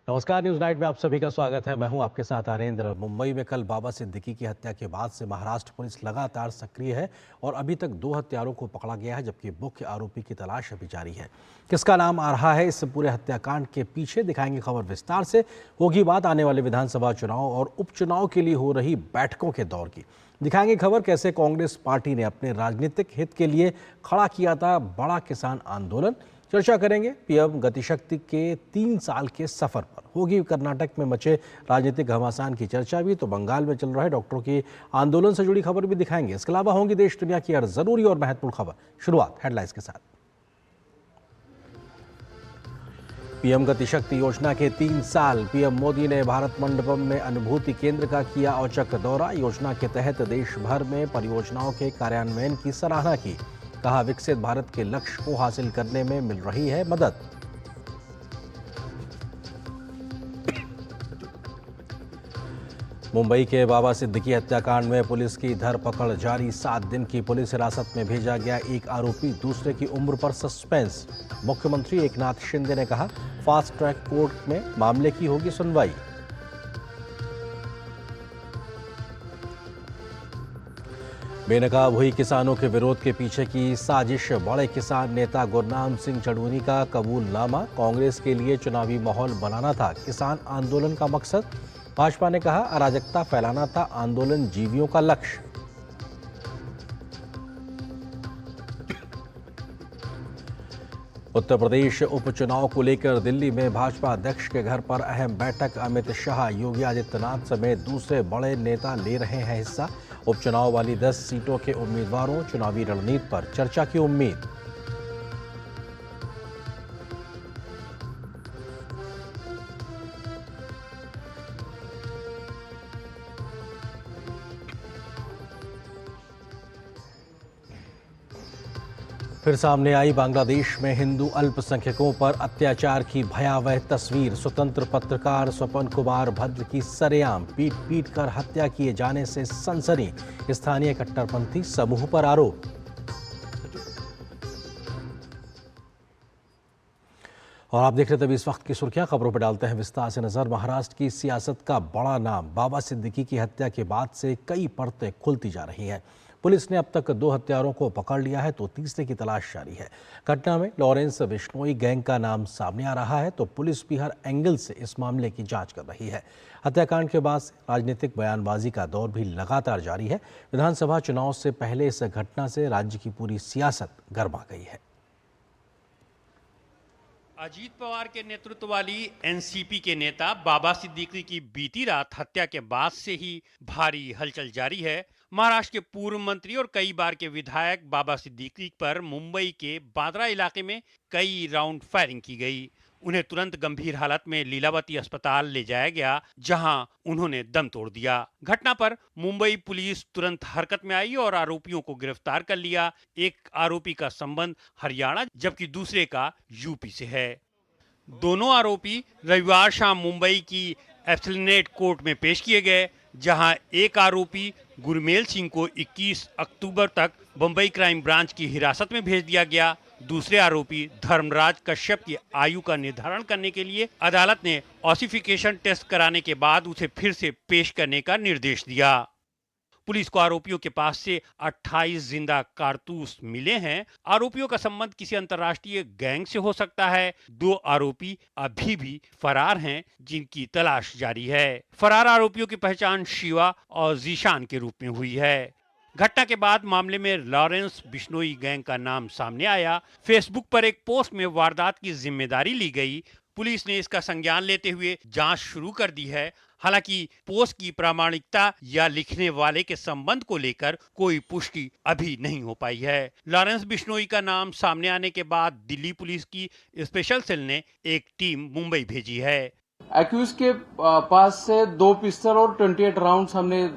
नमस्कार, news night में आप सभी का स्वागत है। मैं हूं आपके साथ आरेंद्र। मुंबई में कल बाबा सिद्दीकी की हत्या के बाद से महाराष्ट्र पुलिस लगातार सक्रिय है और अभी तक 2 हत्यारों को पकड़ा गया है, जबकि मुख्य आरोपी की तलाश अभी जारी है। किसका नाम आ रहा है इस पूरे हत्याकांड के पीछे, दिखाएंगे खबर विस्तार से। होगी बात आने वाले विधानसभा चुनाव और उपचुनाव के लिए हो रही बैठकों के दौर की। दिखाएंगे खबर कैसे कांग्रेस पार्टी ने अपने राजनीतिक हित के लिए खड़ा किया था बड़ा किसान आंदोलन। चर्चा करेंगे पीएम गतिशक्ति के 3 साल के सफर पर। होगी कर्नाटक में मचे राजनीतिक घमासान की चर्चा भी, तो बंगाल में चल रहे डॉक्टरों के आंदोलन से जुड़ी खबर भी दिखाएंगे। इसके अलावा होंगी देश दुनिया की हर जरूरी और महत्वपूर्ण खबर। शुरुआत हेडलाइंस के साथ। पीएम गतिशक्ति योजना के 3 साल। पीएम मोदी ने भारत मंडपम में अनुभूति केंद्र का किया औचक दौरा। योजना के तहत देश भर में परियोजनाओं के कार्यान्वयन की सराहना की। कहा, विकसित भारत के लक्ष्य को हासिल करने में मिल रही है मदद। मुंबई के बाबा सिद्दीकी हत्याकांड में पुलिस की धरपकड़ जारी। 7 दिन की पुलिस हिरासत में भेजा गया एक आरोपी, दूसरे की उम्र पर सस्पेंस। मुख्यमंत्री एकनाथ शिंदे ने कहा, फास्ट ट्रैक कोर्ट में मामले की होगी सुनवाई। बेनकाब हुई किसानों के विरोध के पीछे की साजिश। बड़े किसान नेता गुरनाम सिंह चढ़ूनी का कबूलनामा। कांग्रेस के लिए चुनावी माहौल बनाना था किसान आंदोलन का मकसद। भाजपा ने कहा, अराजकता फैलाना था आंदोलन जीवियों का लक्ष्य। उत्तर प्रदेश उपचुनाव को लेकर दिल्ली में भाजपा अध्यक्ष के घर पर अहम बैठक। अमित शाह, योगी आदित्यनाथ समेत दूसरे बड़े नेता ले रहे हैं हिस्सा। उपचुनाव वाली 10 सीटों के उम्मीदवारों, चुनावी रणनीति पर चर्चा की उम्मीद। फिर सामने आई बांग्लादेश में हिंदू अल्पसंख्यकों पर अत्याचार की भयावह तस्वीर। स्वतंत्र पत्रकार स्वपन कुमार भद्र की सरेआम पीट पीट कर हत्या किए जाने से सनसनी। स्थानीय कट्टरपंथी समूह पर आरोप। और आप देख रहे थे अभी इस वक्त की सुर्खियां। खबरों पर डालते हैं विस्तार से नजर। महाराष्ट्र की सियासत का बड़ा नाम बाबा सिद्दीकी की हत्या के बाद से कई परतें खुलती जा रही हैं। पुलिस ने अब तक 2 हत्यारों को पकड़ लिया है, तो तीसरे की तलाश जारी है। घटना में लॉरेंस बिश्नोई गैंग का नाम सामने आ रहा है, तो पुलिस भी हर एंगल से इस मामले की जांच कर रही है। हत्याकांड के बाद राजनीतिक बयानबाजी का दौर भी लगातार जारी है। विधानसभा चुनाव से पहले इस घटना से राज्य की पूरी सियासत गर्मा गई है। अजीत पवार के नेतृत्व वाली एनसीपी के नेता बाबा सिद्दीकी की बीती रात हत्या के बाद से ही भारी हलचल जारी है। महाराष्ट्र के पूर्व मंत्री और कई बार के विधायक बाबा सिद्दीकी पर मुंबई के बांद्रा इलाके में कई राउंड फायरिंग की गई। उन्हें तुरंत गंभीर हालत में लीलावती अस्पताल ले जाया गया, जहां उन्होंने दम तोड़ दिया। घटना पर मुंबई पुलिस तुरंत हरकत में आई और आरोपियों को गिरफ्तार कर लिया। एक आरोपी का संबंध हरियाणा जबकि दूसरे का यूपी से है। दोनों आरोपी रविवार शाम मुंबई की एस्प्लेनेड कोर्ट में पेश किए गए, जहां एक आरोपी गुरमेल सिंह को 21 अक्टूबर तक बंबई क्राइम ब्रांच की हिरासत में भेज दिया गया। दूसरे आरोपी धर्मराज कश्यप की आयु का निर्धारण करने के लिए अदालत ने ऑसिफिकेशन टेस्ट कराने के बाद उसे फिर से पेश करने का निर्देश दिया। पुलिस को आरोपियों के पास से 28 जिंदा कारतूस मिले हैं। आरोपियों का संबंध किसी अंतर्राष्ट्रीय गैंग से हो सकता है। 2 आरोपी अभी भी फरार हैं, जिनकी तलाश जारी है। फरार आरोपियों की पहचान शिवा और जीशान के रूप में हुई है। घटना के बाद मामले में लॉरेंस बिश्नोई गैंग का नाम सामने आया। फेसबुक पर एक पोस्ट में वारदात की जिम्मेदारी ली गई। पुलिस ने इसका संज्ञान लेते हुए जांच शुरू कर दी है। हालांकि पोस्ट की प्रामाणिकता या लिखने वाले के संबंध को लेकर कोई पुष्टि अभी नहीं हो पाई है। लॉरेंस बिश्नोई का नाम सामने आने के बाद दिल्ली पुलिस की स्पेशल सेल ने एक टीम मुंबई भेजी है। एक्यूज के पास से 2 पिस्टल और 28 राउंड्स हमने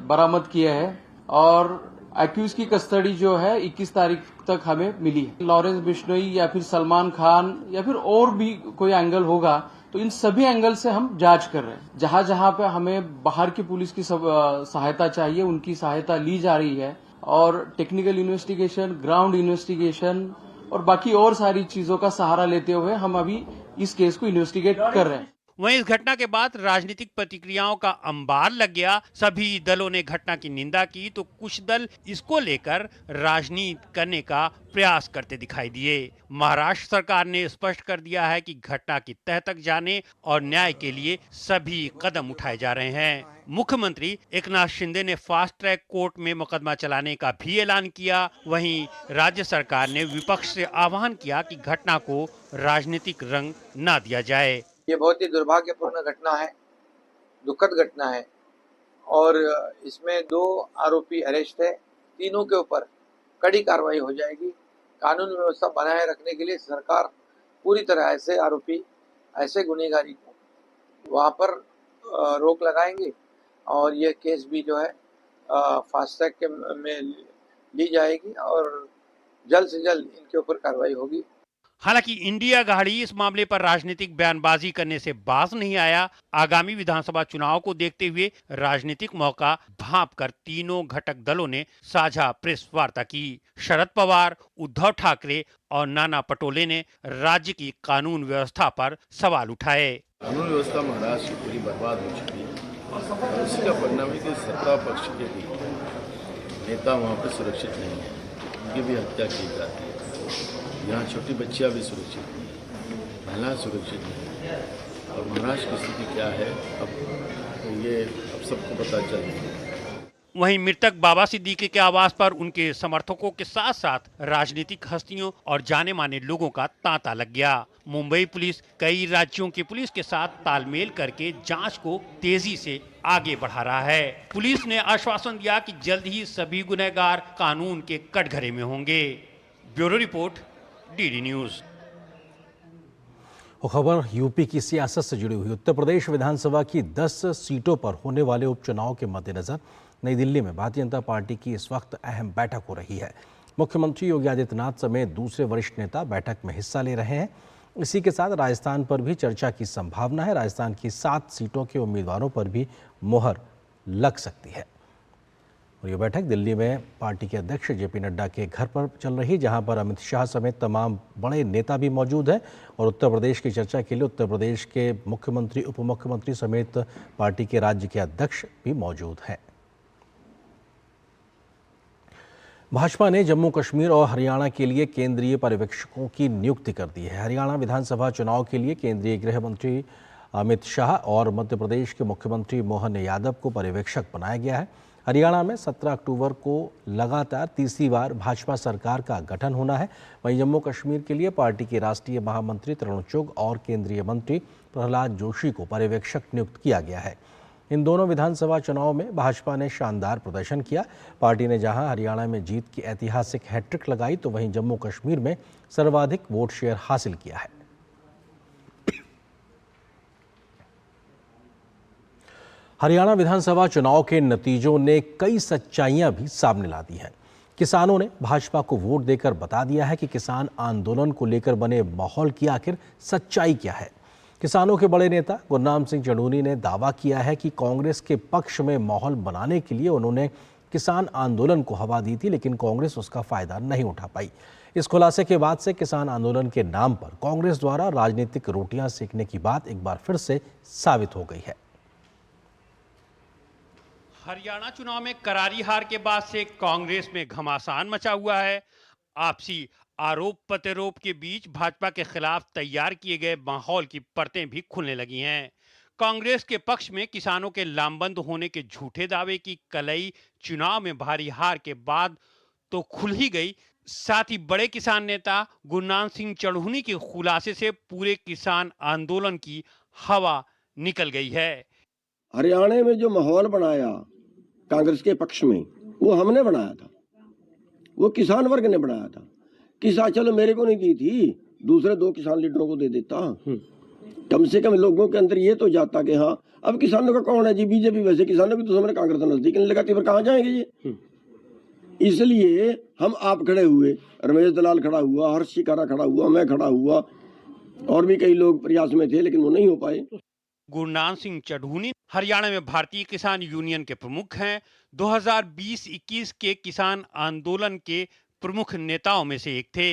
बरामद किए हैं और एक्यूज की कस्टडी जो है 21 तारीख तक हमें मिली है। लॉरेंस बिश्नोई या फिर सलमान खान या फिर और भी कोई एंगल होगा, तो इन सभी एंगल से हम जांच कर रहे हैं। जहां जहां पे हमें बाहर की पुलिस की सहायता चाहिए, उनकी सहायता ली जा रही है और टेक्निकल इन्वेस्टिगेशन, ग्राउंड इन्वेस्टिगेशन और बाकी और सारी चीजों का सहारा लेते हुए हम अभी इस केस को इन्वेस्टिगेट कर रहे हैं। वहीं इस घटना के बाद राजनीतिक प्रतिक्रियाओं का अंबार लग गया। सभी दलों ने घटना की निंदा की तो कुछ दल इसको लेकर राजनीति करने का प्रयास करते दिखाई दिए। महाराष्ट्र सरकार ने स्पष्ट कर दिया है कि घटना की तह तक जाने और न्याय के लिए सभी कदम उठाए जा रहे हैं। मुख्यमंत्री एकनाथ शिंदे ने फास्ट ट्रैक कोर्ट में मुकदमा चलाने का भी ऐलान किया। वहीं राज्य सरकार ने विपक्ष से आह्वान किया कि घटना को राजनीतिक रंग न दिया जाए। ये बहुत ही दुर्भाग्यपूर्ण घटना है, दुखद घटना है और इसमें 2 आरोपी अरेस्ट है। तीनों के ऊपर कड़ी कार्रवाई हो जाएगी। कानून व्यवस्था बनाए रखने के लिए सरकार पूरी तरह ऐसे आरोपी, ऐसे गुनहगारी को वहाँ पर रोक लगाएंगे और ये केस भी जो है फास्ट ट्रैक में ली जाएगी और जल्द से जल्द इनके ऊपर कार्रवाई होगी। हालांकि इंडिया गाड़ी इस मामले पर राजनीतिक बयानबाजी करने से बाज नहीं आया। आगामी विधानसभा चुनाव को देखते हुए राजनीतिक मौका भांपकर तीनों घटक दलों ने साझा प्रेस वार्ता की। शरद पवार, उद्धव ठाकरे और नाना पटोले ने राज्य की कानून व्यवस्था पर सवाल उठाए। कानून व्यवस्था महाराष्ट्र की पूरी बर्बाद हो चुकी है और इसका परिणाम है कि सत्ता पक्ष के भी नेता वहाँ पर सुरक्षित नहीं है, उनकी भी हत्या की जाती है। यहाँ छोटी बच्चियाँ भी सुरक्षित नहीं है, महिलाएं सुरक्षित नहीं है और महाराष्ट्र की स्थिति क्या है अब सबको पता चल रही है। वहीं मृतक बाबा सिद्दीकी के आवास पर उनके समर्थकों के साथ साथ राजनीतिक हस्तियों और जाने माने लोगों का तांता लग गया। मुंबई पुलिस कई राज्यों की पुलिस के साथ तालमेल करके जांच को तेजी से आगे बढ़ा रहा है। पुलिस ने आश्वासन दिया कि जल्द ही सभी गुनहगार कानून के कटघरे में होंगे। Bureau report, DD news. वो खबर यूपी की सियासत से जुड़ी हुई। उत्तर प्रदेश विधानसभा की 10 सीटों पर होने वाले उपचुनाव के मद्देनजर नई दिल्ली में भारतीय जनता पार्टी की इस वक्त अहम बैठक हो रही है। मुख्यमंत्री योगी आदित्यनाथ समेत दूसरे वरिष्ठ नेता बैठक में हिस्सा ले रहे हैं। इसी के साथ राजस्थान पर भी चर्चा की संभावना है। राजस्थान की 7 सीटों के उम्मीदवारों पर भी मुहर लग सकती है। और ये बैठक दिल्ली में पार्टी के अध्यक्ष जेपी नड्डा के घर पर चल रही, जहां पर अमित शाह समेत तमाम बड़े नेता भी मौजूद हैं। और उत्तर प्रदेश की चर्चा के लिए उत्तर प्रदेश के मुख्यमंत्री, उप मुख्यमंत्री समेत पार्टी के राज्य के अध्यक्ष भी मौजूद हैं। भाजपा ने जम्मू कश्मीर और हरियाणा के लिए केंद्रीय पर्यवेक्षकों की नियुक्ति कर दी है। हरियाणा विधानसभा चुनाव के लिए केंद्रीय गृह मंत्री अमित शाह और मध्य प्रदेश के मुख्यमंत्री मोहन यादव को पर्यवेक्षक बनाया गया है। हरियाणा में 17 अक्टूबर को लगातार तीसरी बार भाजपा सरकार का गठन होना है। वहीं जम्मू कश्मीर के लिए पार्टी के राष्ट्रीय महामंत्री तरुण चुग और केंद्रीय मंत्री प्रहलाद जोशी को पर्यवेक्षक नियुक्त किया गया है। इन दोनों विधानसभा चुनाव में भाजपा ने शानदार प्रदर्शन किया। पार्टी ने जहां हरियाणा में जीत की ऐतिहासिक हैट्रिक लगाई, तो वहीं जम्मू कश्मीर में सर्वाधिक वोट शेयर हासिल किया है। हरियाणा विधानसभा चुनाव के नतीजों ने कई सच्चाइयां भी सामने ला दी हैं। किसानों ने भाजपा को वोट देकर बता दिया है कि किसान आंदोलन को लेकर बने माहौल की आखिर सच्चाई क्या है। किसानों के बड़े नेता गुरनाम सिंह चढ़ूनी ने दावा किया है कि कांग्रेस के पक्ष में माहौल बनाने के लिए उन्होंने किसान आंदोलन को हवा दी थी, लेकिन कांग्रेस उसका फायदा नहीं उठा पाई। इस खुलासे के बाद से किसान आंदोलन के नाम पर कांग्रेस द्वारा राजनीतिक रोटियां सेकने की बात एक बार फिर से साबित हो गई है। हरियाणा चुनाव में करारी हार के बाद से कांग्रेस में घमासान मचा हुआ है। आपसी आरोप प्रत्यारोप के बीच भाजपा के खिलाफ तैयार किए गए माहौल की परतें भी खुलने लगी हैं। कांग्रेस के पक्ष में किसानों के लामबंद होने के झूठे दावे की कलई चुनाव में भारी हार के बाद तो खुल ही गई। साथ ही बड़े किसान नेता गुरनाम सिंह चढ़ूनी के खुलासे से पूरे किसान आंदोलन की हवा निकल गई है। हरियाणा में जो माहौल बनाया कांग्रेस के पक्ष में, वो हमने बनाया था, वो किसान वर्ग ने बनाया था। किसान चलो मेरे को नहीं दी थी, दूसरे 2 किसान लीडरों को दे देता, कम से कम लोगों के अंदर ये तो जाता कि हाँ अब किसानों का कौन है जी, बीजेपी। वैसे किसानों की तो हमने कांग्रेस नजदीक नहीं लगाती, फिर कहाँ जाएंगे ये। इसलिए हम आप खड़े हुए, रमेश दलाल खड़ा हुआ, हर्ष शिकारा खड़ा हुआ, मैं खड़ा हुआ, और भी कई लोग प्रयास में थे, लेकिन वो नहीं हो पाए। गुरनाम सिंह चढ़ूनी हरियाणा में भारतीय किसान यूनियन के प्रमुख हैं। 2020-21 के किसान आंदोलन के प्रमुख नेताओं में से एक थे।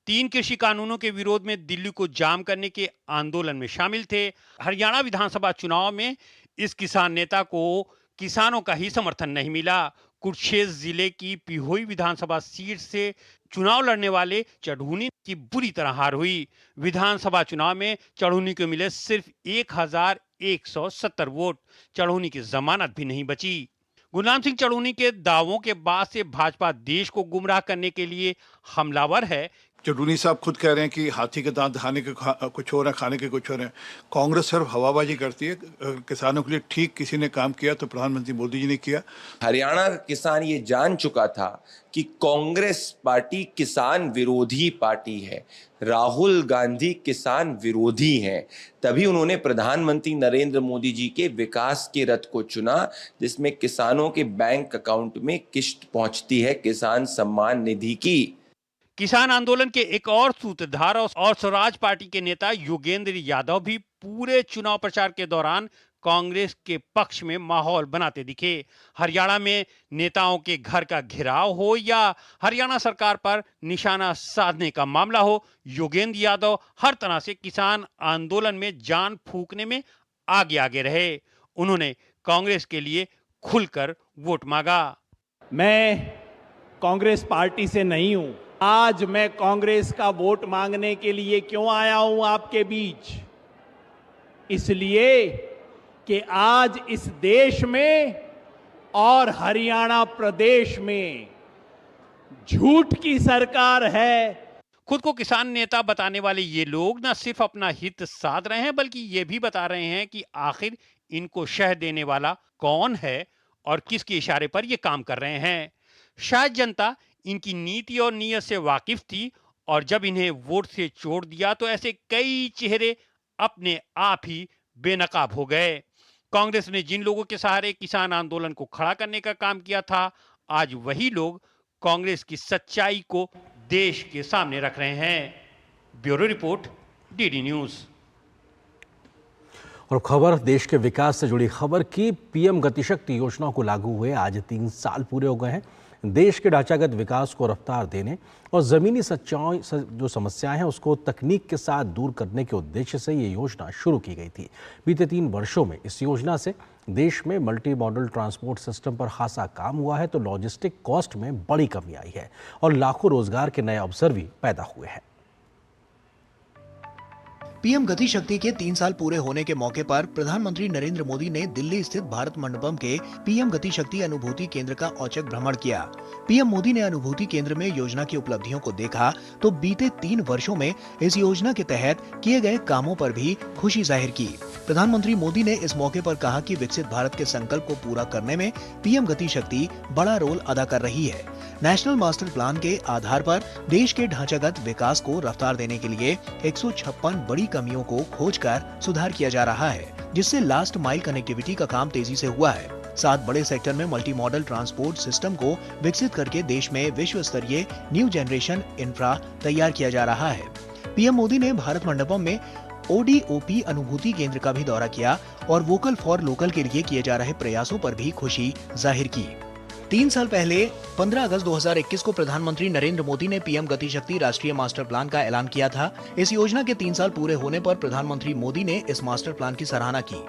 3 कृषि कानूनों के विरोध में दिल्ली को जाम करने के आंदोलन में शामिल थे। हरियाणा विधानसभा चुनाव में इस किसान नेता को किसानों का ही समर्थन नहीं मिला। कुरुक्षेत्र जिले की पिहोई विधानसभा सीट से चुनाव लड़ने वाले चढ़ूनी की बुरी तरह हार हुई। विधानसभा चुनाव में चढ़ूनी को मिले सिर्फ 1170 वोट। चढ़ूनी की जमानत भी नहीं बची। गुरनाम सिंह चढ़ूनी के दावों के बाद से भाजपा देश को गुमराह करने के लिए हमलावर है। चढ़ूनी साहब खुद कह रहे हैं कि हाथी के दांत खाने के कुछ और है, खाने के कुछ और है। कांग्रेस सिर्फ हवाबाजी करती है। किसानों के लिए ठीक किसी ने काम किया तो प्रधानमंत्री मोदी जी ने किया। हरियाणा का किसान ये जान चुका था कि कांग्रेस पार्टी किसान विरोधी पार्टी है, राहुल गांधी किसान विरोधी हैं। तभी उन्होंने प्रधानमंत्री नरेंद्र मोदी जी के विकास के रथ को चुना, जिसमें किसानों के बैंक अकाउंट में किस्त पहुंचती है किसान सम्मान निधि की। किसान आंदोलन के एक और सूत्रधार और स्वराज पार्टी के नेता योगेंद्र यादव भी पूरे चुनाव प्रचार के दौरान कांग्रेस के पक्ष में माहौल बनाते दिखे। हरियाणा में नेताओं के घर का घेराव हो या हरियाणा सरकार पर निशाना साधने का मामला हो, योगेंद्र यादव हर तरह से किसान आंदोलन में जान फूंकने में आगे रहे। उन्होंने कांग्रेस के लिए खुलकर वोट मांगा। मैं कांग्रेस पार्टी से नहीं हूं। आज मैं कांग्रेस का वोट मांगने के लिए क्यों आया हूं आपके बीच? इसलिए कि आज इस देश में और हरियाणा प्रदेश में झूठ की सरकार है। खुद को किसान नेता बताने वाले ये लोग न सिर्फ अपना हित साध रहे हैं, बल्कि ये भी बता रहे हैं कि आखिर इनको शह देने वाला कौन है और किसके इशारे पर ये काम कर रहे हैं। शायद जनता इनकी नीति और नीयत से वाकिफ थी और जब इन्हें वोट से छोड़ दिया तो ऐसे कई चेहरे अपने आप ही बेनकाब हो गए। कांग्रेस ने जिन लोगों के सहारे किसान आंदोलन को खड़ा करने का काम किया था, आज वही लोग कांग्रेस की सच्चाई को देश के सामने रख रहे हैं। Bureau report, DD news. और खबर देश के विकास से जुड़ी खबर की। पीएम गतिशक्ति योजना को लागू हुए आज 3 साल पूरे हो गए हैं। देश के ढांचागत विकास को रफ्तार देने और ज़मीनी जो समस्याएं हैं उसको तकनीक के साथ दूर करने के उद्देश्य से ये योजना शुरू की गई थी। बीते 3 वर्षों में इस योजना से देश में मल्टी मॉडल ट्रांसपोर्ट सिस्टम पर खासा काम हुआ है, तो लॉजिस्टिक कॉस्ट में बड़ी कमी आई है और लाखों रोजगार के नए अवसर भी पैदा हुए हैं। पीएम गति शक्ति के 3 साल पूरे होने के मौके पर प्रधानमंत्री नरेंद्र मोदी ने दिल्ली स्थित भारत मंडपम के पीएम गति शक्ति अनुभूति केंद्र का औचक भ्रमण किया। पीएम मोदी ने अनुभूति केंद्र में योजना की उपलब्धियों को देखा तो बीते 3 वर्षों में इस योजना के तहत किए गए कामों पर भी खुशी जाहिर की। प्रधानमंत्री मोदी ने इस मौके पर कहा कि विकसित भारत के संकल्प को पूरा करने में पीएम गति शक्ति बड़ा रोल अदा कर रही है। नेशनल मास्टर प्लान के आधार पर देश के ढांचागत विकास को रफ्तार देने के लिए 156 बड़ी कमियों को खोजकर सुधार किया जा रहा है, जिससे लास्ट माइल कनेक्टिविटी का काम तेजी से हुआ है। 7 बड़े सेक्टर में मल्टी मॉडल ट्रांसपोर्ट सिस्टम को विकसित करके देश में विश्व स्तरीय न्यू जनरेशन इंफ्रा तैयार किया जा रहा है। पीएम मोदी ने भारत मंडपम में ODOP अनुभूति केंद्र का भी दौरा किया और वोकल फॉर लोकल के लिए किए जा रहे प्रयासों पर भी खुशी जाहिर की। 3 साल पहले 15 अगस्त 2021 को प्रधानमंत्री नरेंद्र मोदी ने पीएम गति शक्ति राष्ट्रीय मास्टर प्लान का ऐलान किया था। इस योजना के 3 साल पूरे होने पर प्रधानमंत्री मोदी ने इस मास्टर प्लान की सराहना की।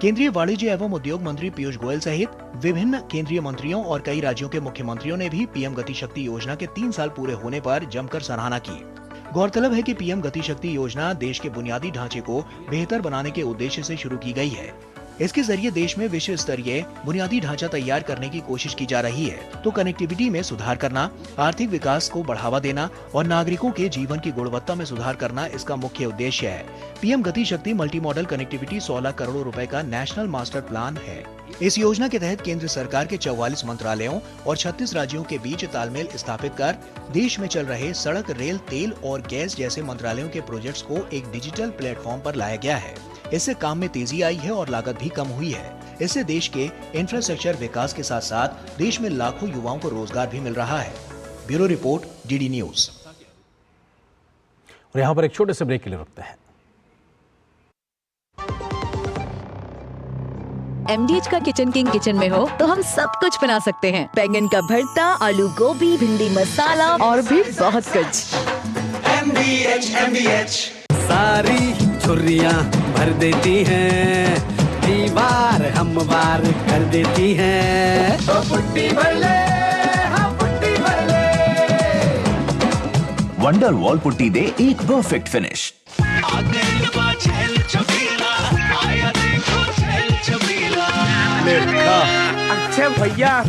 केंद्रीय वाणिज्य एवं उद्योग मंत्री पीयूष गोयल सहित विभिन्न केंद्रीय मंत्रियों और कई राज्यों के मुख्यमंत्रियों ने भी पीएम गति शक्ति योजना के 3 साल पूरे होने पर जमकर सराहना की। गौरतलब है कि पीएम गति शक्ति योजना देश के बुनियादी ढांचे को बेहतर बनाने के उद्देश्य से शुरू की गई है। इसके जरिए देश में विश्व स्तरीय बुनियादी ढांचा तैयार करने की कोशिश की जा रही है, तो कनेक्टिविटी में सुधार करना, आर्थिक विकास को बढ़ावा देना और नागरिकों के जीवन की गुणवत्ता में सुधार करना इसका मुख्य उद्देश्य है। पीएम गति शक्ति मल्टी मॉडल कनेक्टिविटी 16 करोड़ रुपए का नेशनल मास्टर प्लान है। इस योजना के तहत केंद्र सरकार के 44 मंत्रालयों और 36 राज्यों के बीच तालमेल स्थापित कर देश में चल रहे सड़क, रेल, तेल और गैस जैसे मंत्रालयों के प्रोजेक्ट्स को एक डिजिटल प्लेटफॉर्म पर लाया गया है। इससे काम में तेजी आई है और लागत भी कम हुई है। इससे देश के इंफ्रास्ट्रक्चर विकास के साथ साथ देश में लाखों युवाओं को रोजगार भी मिल रहा है। Bureau report, DD news. और यहाँ पर एक छोटे से ब्रेक के लिए रुकते हैं। MDH का किचन किंग किचन में हो तो हम सब कुछ बना सकते हैं। बैंगन का भरता, आलू गोभी, भिंडी मसाला और भी बहुत कुछ। MDH सारी झुर्रियाँ भर देती हैं, दीवार हमवार कर देती हैं। तो पुट्टी भर ले, हाँ पुट्टी भर ले। वंडर वॉल पुट्टी दे एक परफेक्ट फिनिश। अच्छा भैया,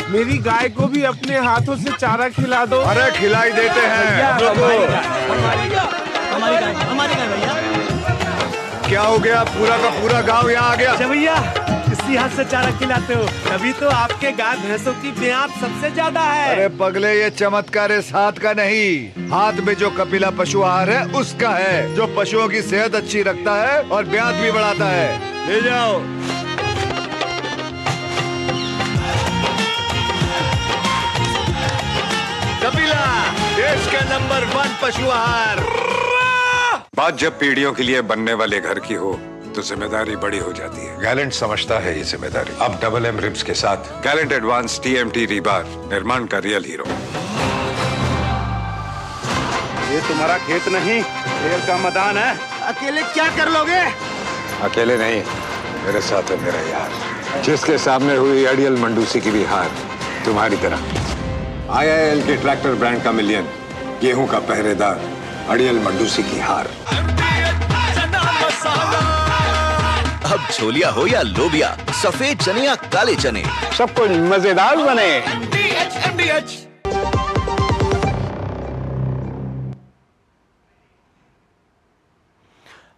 मेरी गाय को भी अपने हाथों से चारा खिला दो। अरे खिलाई देते हैं। हमारी गाय भैया। क्या हो गया, पूरा का पूरा गांव यहाँ आ गया। अच्छा भैया, इसी हाथ से चारा खिलाते हो, तभी तो आपके गाय भैंसों की ब्यात सबसे ज्यादा है। अरे पगले, ये चमत्कार इस हाथ का नहीं, हाथ में जो कपिला पशु आहार है उसका है, जो पशुओं की सेहत अच्छी रखता है और ब्यात भी बढ़ाता है। ले जाओ। कपिला, देश का नंबर 1 पशु आहार। बात जब पीढ़ियों के लिए बनने वाले घर की हो तो जिम्मेदारी बड़ी हो जाती है। गैलेंट समझता है ये जिम्मेदारी। अब डबल एम रिब्स के साथ गैलेंट एडवांस TMT रीबार, निर्माण का रियल हीरो। ये तुम्हारा खेत नहीं, खेल का मैदान है। अकेले क्या कर लोगे? अकेले नहीं, मेरे साथ है मेरा यार, जिसके सामने हुई अड़ियल मंडूसी की भी हार तुम्हारी तरह। IIL के ट्रैक्टर ब्रांड का मिलियन, गेहूं का पहरेदार, अड़ियल मंडूसी की हार। अब छोलिया हो या लोबिया, सफेद चने या काले चने, सब कुछ मजेदार बने। MDH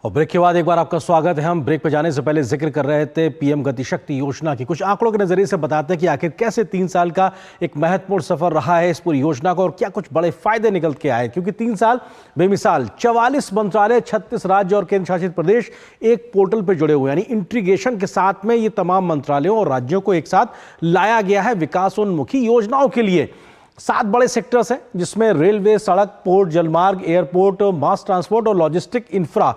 और ब्रेक के बाद एक बार आपका स्वागत है। हम ब्रेक पे जाने से पहले जिक्र कर रहे थे PM गति शक्ति योजना की। कुछ आंकड़ों के नजरिए से बताते हैं कि आखिर कैसे 3 साल का एक महत्वपूर्ण सफर रहा है इस पूरी योजना का और क्या कुछ बड़े फायदे निकल के आए। क्योंकि 3 साल बेमिसाल 44 मंत्रालय, 36 राज्य और केंद्र शासित प्रदेश एक पोर्टल पर जुड़े हुए, यानी इंटीग्रेशन के साथ में ये तमाम मंत्रालयों और राज्यों को एक साथ लाया गया है विकासोन्मुखी योजनाओं के लिए। 7 बड़े सेक्टर्स हैं जिसमें रेलवे, सड़क, पोर्ट, जलमार्ग, एयरपोर्ट, मास ट्रांसपोर्ट और लॉजिस्टिक इंफ्रा।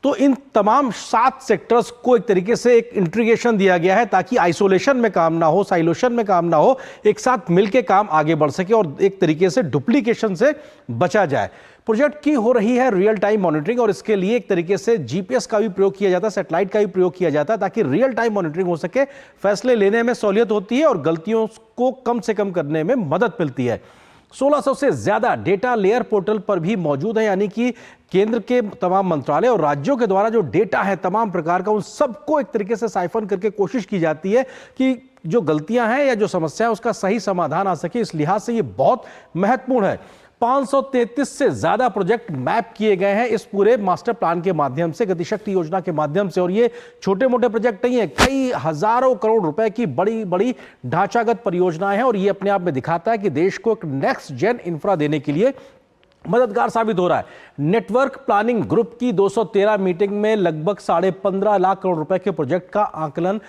तो इन तमाम 7 सेक्टर्स को एक तरीके से एक इंटीग्रेशन दिया गया है ताकि आइसोलेशन में काम ना हो, साइलोशन में काम ना हो, एक साथ मिलके काम आगे बढ़ सके और एक तरीके से डुप्लीकेशन से बचा जाए। प्रोजेक्ट की हो रही है रियल टाइम मॉनिटरिंग और इसके लिए एक तरीके से GPS का भी प्रयोग किया जाता है, सैटेलाइट का भी प्रयोग किया जाता है ताकि रियल टाइम मॉनिटरिंग हो सके, फैसले लेने में सहूलियत होती है और गलतियों को कम से कम करने में मदद मिलती है। 1600 से ज्यादा डेटा लेयर पोर्टल पर भी मौजूद है, यानी कि केंद्र के तमाम मंत्रालय और राज्यों के द्वारा जो डेटा है तमाम प्रकार का, उन सबको एक तरीके से साइफन करके कोशिश की जाती है कि जो गलतियां हैं या जो समस्या है उसका सही समाधान आ सके। इस लिहाज से ये बहुत महत्वपूर्ण है। 533 से ज्यादा प्रोजेक्ट मैप किए गए हैं इस पूरे मास्टर प्लान के माध्यम से, गतिशक्ति योजना के माध्यम से। और ये छोटे मोटे प्रोजेक्ट नहीं है, कई हजारों करोड़ रुपए की बड़ी बड़ी ढांचागत परियोजनाएं हैं और ये अपने आप में दिखाता है कि देश को एक नेक्स्ट जेन इंफ्रा देने के लिए मददगार साबित हो रहा है। नेटवर्क प्लानिंग ग्रुप की 213 मीटिंग में लगभग 15.5 लाख करोड़ रुपए के प्रोजेक्ट का आकलन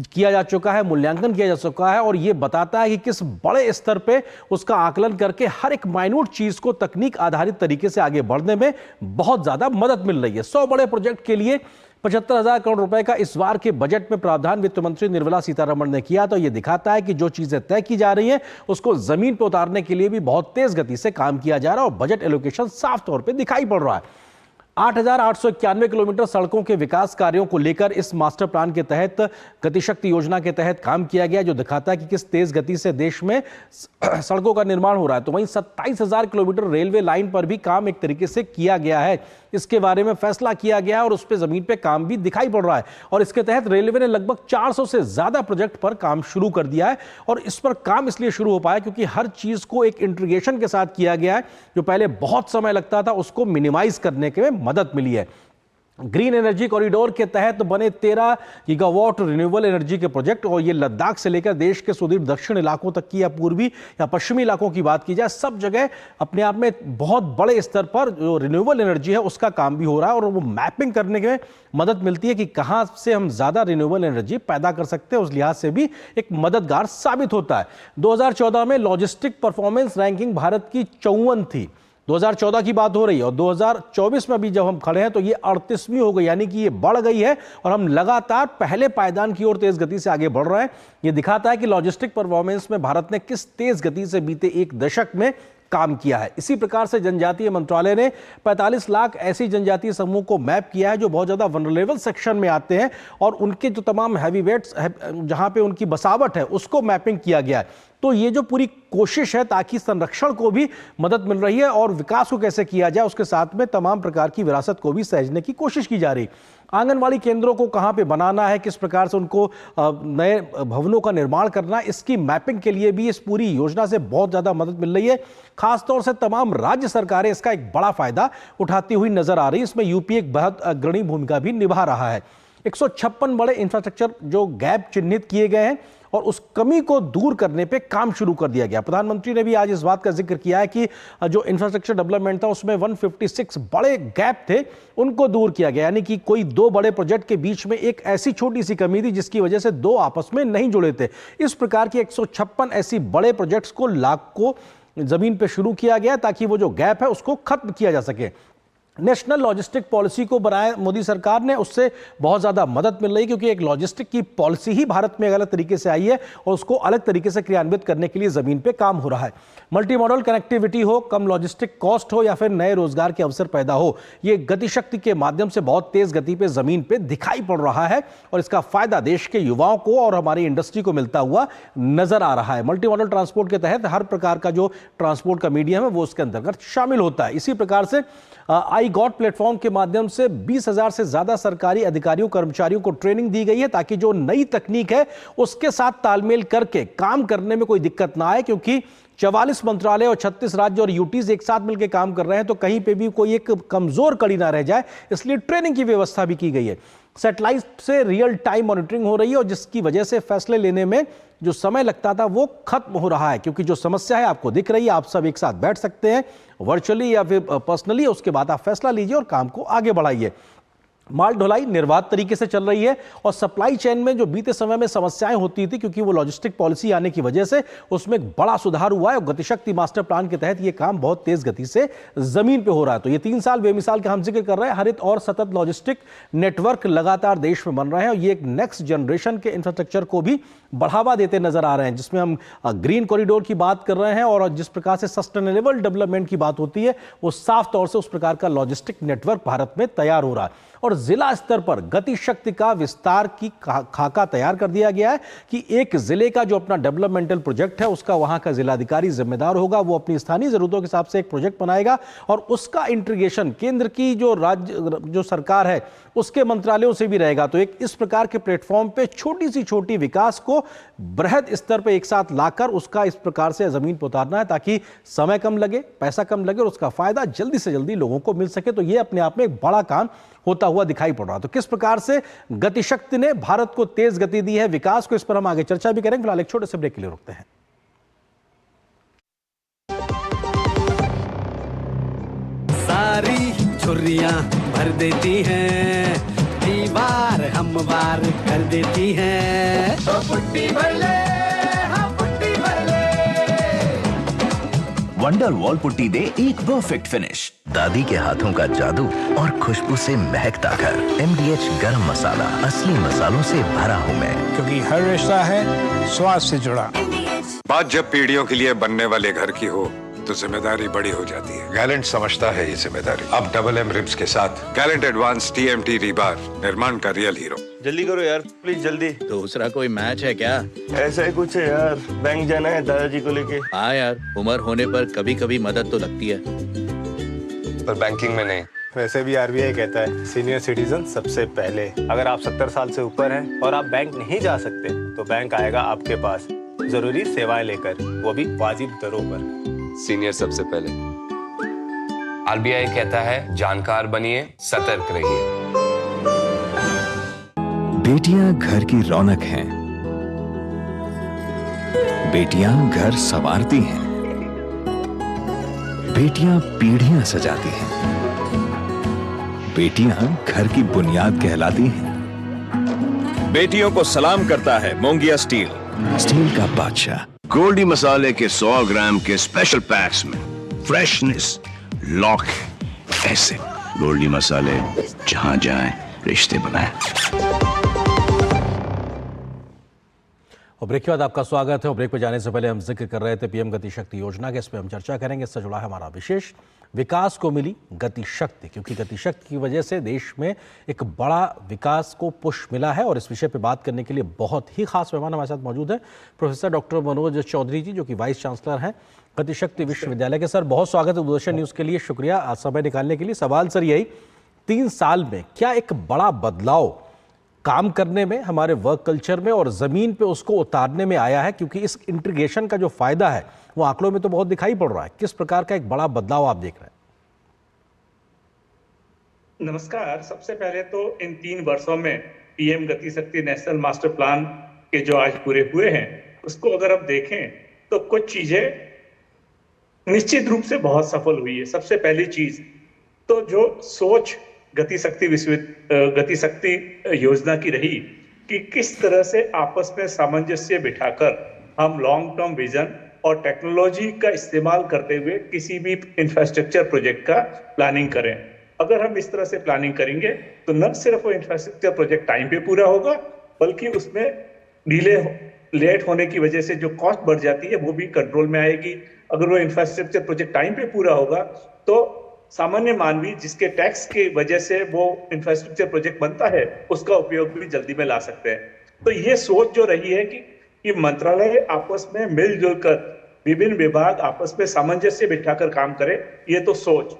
किया जा चुका है, मूल्यांकन किया जा चुका है और यह बताता है कि किस बड़े स्तर पे उसका आकलन करके हर एक माइन्यूट चीज को तकनीक आधारित तरीके से आगे बढ़ने में बहुत ज्यादा मदद मिल रही है। 100 बड़े प्रोजेक्ट के लिए 75,000 करोड़ रुपए का इस बार के बजट में प्रावधान वित्त मंत्री निर्मला सीतारमण ने किया। तो यह दिखाता है कि जो चीजें तय की जा रही हैं उसको जमीन पर उतारने के लिए भी बहुत तेज गति से काम किया जा रहा है और बजट एलोकेशन साफ तौर पर दिखाई पड़ रहा है। 8,891 किलोमीटर सड़कों के विकास कार्यों को लेकर इस मास्टर प्लान के तहत गतिशक्ति योजना के तहत काम किया गया, जो दिखाता है कि किस तेज गति से देश में सड़कों का निर्माण हो रहा है। तो वहीं 27,000 किलोमीटर रेलवे लाइन पर भी काम एक तरीके से किया गया है, इसके बारे में फैसला किया गया है और उस पर जमीन पे काम भी दिखाई पड़ रहा है। और इसके तहत रेलवे ने लगभग 400 से ज्यादा प्रोजेक्ट पर काम शुरू कर दिया है और इस पर काम इसलिए शुरू हो पाया क्योंकि हर चीज को एक इंटीग्रेशन के साथ किया गया है। जो पहले बहुत समय लगता था उसको मिनिमाइज करने के में मदद मिली है। ग्रीन एनर्जी कॉरिडोर के तहत बने 13 गीगावाट रिन्यूएबल एनर्जी के प्रोजेक्ट, और ये लद्दाख से लेकर देश के सुदूर दक्षिण इलाकों तक की या पूर्वी या पश्चिमी इलाकों की बात की जाए, सब जगह अपने आप में बहुत बड़े स्तर पर जो रिन्यूएबल एनर्जी है उसका काम भी हो रहा है और वो मैपिंग करने में मदद मिलती है कि कहां से हम ज्यादा रिन्यूएबल एनर्जी पैदा कर सकते हैं। उस लिहाज से भी एक मददगार साबित होता है। 2014 में लॉजिस्टिक परफॉर्मेंस रैंकिंग भारत की 54 थी, 2014 की बात हो रही है, और 2024 में अभी जब हम खड़े हैं तो ये 38वीं हो गई, यानी कि ये बढ़ गई है और हम लगातार पहले पायदान की ओर तेज गति से आगे बढ़ रहे हैं। ये दिखाता है कि लॉजिस्टिक परफॉर्मेंस में भारत ने किस तेज गति से बीते एक दशक में काम किया है। इसी प्रकार से जनजातीय मंत्रालय ने 45 लाख ऐसी जनजातीय समूह को मैप किया है जो बहुत ज़्यादा वनरेबल सेक्शन में आते हैं और उनके जो तमाम हैवी वेट्स जहाँ पे उनकी बसावट है उसको मैपिंग किया गया है। तो ये जो पूरी कोशिश है ताकि संरक्षण को भी मदद मिल रही है और विकास को कैसे किया जाए उसके साथ में तमाम प्रकार की विरासत को भी सहेजने की कोशिश की जा रही। आंगनवाड़ी केंद्रों को कहाँ पे बनाना है, किस प्रकार से उनको नए भवनों का निर्माण करना है, इसकी मैपिंग के लिए भी इस पूरी योजना से बहुत ज़्यादा मदद मिल रही है। खासतौर से तमाम राज्य सरकारें इसका एक बड़ा फायदा उठाती हुई नजर आ रही है। इसमें यूपी एक बहुत अग्रणी भूमिका भी निभा रहा है। 156 बड़े इंफ्रास्ट्रक्चर जो गैप चिन्हित किए गए हैं और उस कमी को दूर करने पे काम शुरू कर दिया गया। प्रधानमंत्री ने भी आज इस बात का जिक्र किया है कि जो इंफ्रास्ट्रक्चर डेवलपमेंट था उसमें 156 बड़े गैप थे, उनको दूर किया गया। यानी कि कोई दो बड़े प्रोजेक्ट के बीच में एक ऐसी छोटी सी कमी थी जिसकी वजह से दो आपस में नहीं जुड़े थे। इस प्रकार की 156 ऐसी बड़े प्रोजेक्ट्स को जमीन पे शुरू किया गया ताकि वो जो गैप है उसको खत्म किया जा सके। नेशनल लॉजिस्टिक पॉलिसी को बनाया मोदी सरकार ने, उससे बहुत ज़्यादा मदद मिल रही है क्योंकि एक लॉजिस्टिक की पॉलिसी ही भारत में अलग तरीके से आई है और उसको अलग तरीके से क्रियान्वित करने के लिए ज़मीन पे काम हो रहा है। मल्टी मॉडल कनेक्टिविटी हो, कम लॉजिस्टिक कॉस्ट हो या फिर नए रोजगार के अवसर पैदा हो, ये गतिशक्ति के माध्यम से बहुत तेज़ गति पे ज़मीन पे दिखाई पड़ रहा है और इसका फायदा देश के युवाओं को और हमारी इंडस्ट्री को मिलता हुआ नजर आ रहा है। मल्टी मॉडल ट्रांसपोर्ट के तहत हर प्रकार का जो ट्रांसपोर्ट का मीडियम है वो उसके अंतर्गत शामिल होता है। इसी प्रकार से आई गॉट प्लेटफॉर्म के माध्यम से 20,000 से ज्यादा सरकारी अधिकारियों कर्मचारियों को ट्रेनिंग दी गई है ताकि जो नई तकनीक है उसके साथ तालमेल करके काम करने में कोई दिक्कत ना आए, क्योंकि 44 मंत्रालय और 36 राज्य और यूटीज एक साथ मिलकर काम कर रहे हैं तो कहीं पे भी कोई एक कमजोर कड़ी ना रह जाए, इसलिए ट्रेनिंग की व्यवस्था भी की गई है। सैटेलाइट से रियल टाइम मॉनिटरिंग हो रही है और जिसकी वजह से फैसले लेने में जो समय लगता था वो खत्म हो रहा है, क्योंकि जो समस्या है आपको दिख रही है, आप सब एक साथ बैठ सकते हैं वर्चुअली या फिर पर्सनली, उसके बाद आप फैसला लीजिए और काम को आगे बढ़ाइए। माल ढुलाई निर्बाध तरीके से चल रही है और सप्लाई चेन में जो बीते समय में समस्याएं होती थी क्योंकि वो लॉजिस्टिक पॉलिसी आने की वजह से उसमें एक बड़ा सुधार हुआ है और गतिशक्ति मास्टर प्लान के तहत ये काम बहुत तेज गति से जमीन पे हो रहा है। तो ये 3 साल बेमिसाल का हम जिक्र कर रहे हैं। हरित और सतत लॉजिस्टिक नेटवर्क लगातार देश में बन रहे हैं और ये एक नेक्स्ट जनरेशन के इंफ्रास्ट्रक्चर को भी बढ़ावा देते नजर आ रहे हैं, जिसमें हम ग्रीन कॉरिडोर की बात कर रहे हैं और जिस प्रकार से सस्टेनेबल डेवलपमेंट की बात होती है वो साफ तौर से उस प्रकार का लॉजिस्टिक नेटवर्क भारत में तैयार हो रहा है। और जिला स्तर पर गति शक्ति का विस्तार की खाका तैयार कर दिया गया है कि एक जिले का जो अपना डेवलपमेंटल प्रोजेक्ट है उसका वहां का जिलाधिकारी जिम्मेदार होगा, वो अपनी स्थानीय जरूरतों के हिसाब से एक प्रोजेक्ट बनाएगा और उसका इंटीग्रेशन केंद्र की जो सरकार है उसके मंत्रालयों से भी रहेगा। तो एक इस प्रकार के प्लेटफॉर्म पे छोटी सी छोटी विकास को बृहद स्तर पे एक साथ लाकर उसका इस प्रकार से जमीन पर उतारना है ताकि समय कम लगे, पैसा कम लगे और उसका फायदा जल्दी से जल्दी लोगों को मिल सके। तो ये अपने आप में एक बड़ा काम होता हुआ दिखाई पड़ रहा है। तो किस प्रकार से गतिशक्ति ने भारत को तेज गति दी है, विकास को, इस पर हम आगे चर्चा भी करेंगे। फिलहाल एक छोटे से ब्रेक के लिए रुकते हैं। सारी छुर्रियां भर देती हैं, दीवार हमवार कर देती हैं। तो पुट्टी भर ले, हाँ पुट्टी भर ले। वंडर वॉल पुट्टी दे एक परफेक्ट फिनिश। दादी के हाथों का जादू और खुशबू से महकता घर। MDH गरम मसाला, असली मसालों से भरा हूँ मैं, क्योंकि हर रिश्ता है स्वाद से जुड़ा। बात जब पीढ़ियों के लिए बनने वाले घर की हो तो जिम्मेदारी बड़ी हो जाती है। गैलेंट समझता है ये जिम्मेदारी। अब डबल M रिब्स के साथ गैलेंट एडवांस TMT रीबार, निर्माण का रियल हीरो। जल्दी करो यार प्लीज, जल्दी। दूसरा कोई मैच है क्या? ऐसा ही कुछ है यार, बैंक जाना है दादाजी को लेके। हाँ यार, उम्र होने पर कभी कभी मदद तो लगती है, पर बैंकिंग में नहीं। वैसे भी RBI कहता है सीनियर सिटीजन सबसे पहले। अगर आप 70 साल से ऊपर हैं और आप बैंक नहीं जा सकते तो बैंक आएगा आपके पास जरूरी सेवाएं लेकर, वो भी वाजिब दरों पर। सीनियर सबसे पहले। RBI कहता है जानकार बनिए, सतर्क रहिए। बेटियां घर की रौनक हैं, बेटियां घर संवारती हैं, बेटियां पीढ़ियां सजाती हैं, बेटियां घर की बुनियाद कहलाती हैं। बेटियों को सलाम करता है मोंगिया स्टील, स्टील का बादशाह। गोल्डी मसाले के 100 ग्राम के स्पेशल पैक्स में फ्रेशनेस लॉक है। ऐसे गोल्डी मसाले जहां जाएं रिश्ते बनाएं। और ब्रेक के बाद आपका स्वागत है। और ब्रेक पर जाने से पहले हम जिक्र कर रहे थे पीएम गति शक्ति योजना के, इस पर हम चर्चा करेंगे। इससे जुड़ा है हमारा विशेष, विकास को मिली गति शक्ति, क्योंकि गति शक्ति की वजह से देश में एक बड़ा विकास को पुश मिला है। और इस विषय पर बात करने के लिए बहुत ही खास मेहमान हमारे साथ मौजूद है, प्रोफेसर डॉक्टर मनोज चौधरी जी, जो कि वाइस चांसलर हैं गति शक्ति विश्वविद्यालय के। सर बहुत स्वागत है दूरदर्शन न्यूज़ के लिए, शुक्रिया आज समय निकालने के लिए। सवाल सर यही, 3 साल में क्या एक बड़ा बदलाव काम करने में, हमारे वर्क कल्चर में और ज़मीन पे उसको उतारने में आया है? क्योंकि इस इंटीग्रेशन का जो फायदा है वो आंकड़ों में तो बहुत दिखाई पड़ रहा है। किस प्रकार का एक बड़ा बदलाव आप देख रहे हैं? नमस्कार। सबसे पहले तो इन 3 वर्षों में पीएम गति शक्ति नेशनल मास्टर प्लान के जो आज पूरे हुए हैं, उसको अगर आप देखें तो कुछ चीजें निश्चित रूप से बहुत सफल हुई है। सबसे पहली चीज तो जो सोच गति शक्ति योजना की रही कि किस तरह से आपस में सामंजस्य बिठाकर हम लॉन्ग टर्म विजन और टेक्नोलॉजी का इस्तेमाल करते हुए किसी भी इंफ्रास्ट्रक्चर प्रोजेक्ट का प्लानिंग करें। अगर हम इस तरह से प्लानिंग करेंगे तो न सिर्फ वो इंफ्रास्ट्रक्चर प्रोजेक्ट टाइम पे पूरा होगा, बल्कि उसमें लेट होने की वजह से जो कॉस्ट बढ़ जाती है वो भी कंट्रोल में आएगी। अगर वो इंफ्रास्ट्रक्चर प्रोजेक्ट टाइम पे पूरा होगा तो सामान्य मानवी जिसके टैक्स की वजह से वो इंफ्रास्ट्रक्चर प्रोजेक्ट बनता है, उसका उपयोग भी जल्दी में ला सकते हैं। तो ये सोच जो रही है कि मंत्रालय आपस में मिलजुल कर, विभिन्न विभाग आपस में सामंजस्य बिठाकर काम करे, ये तो सोच।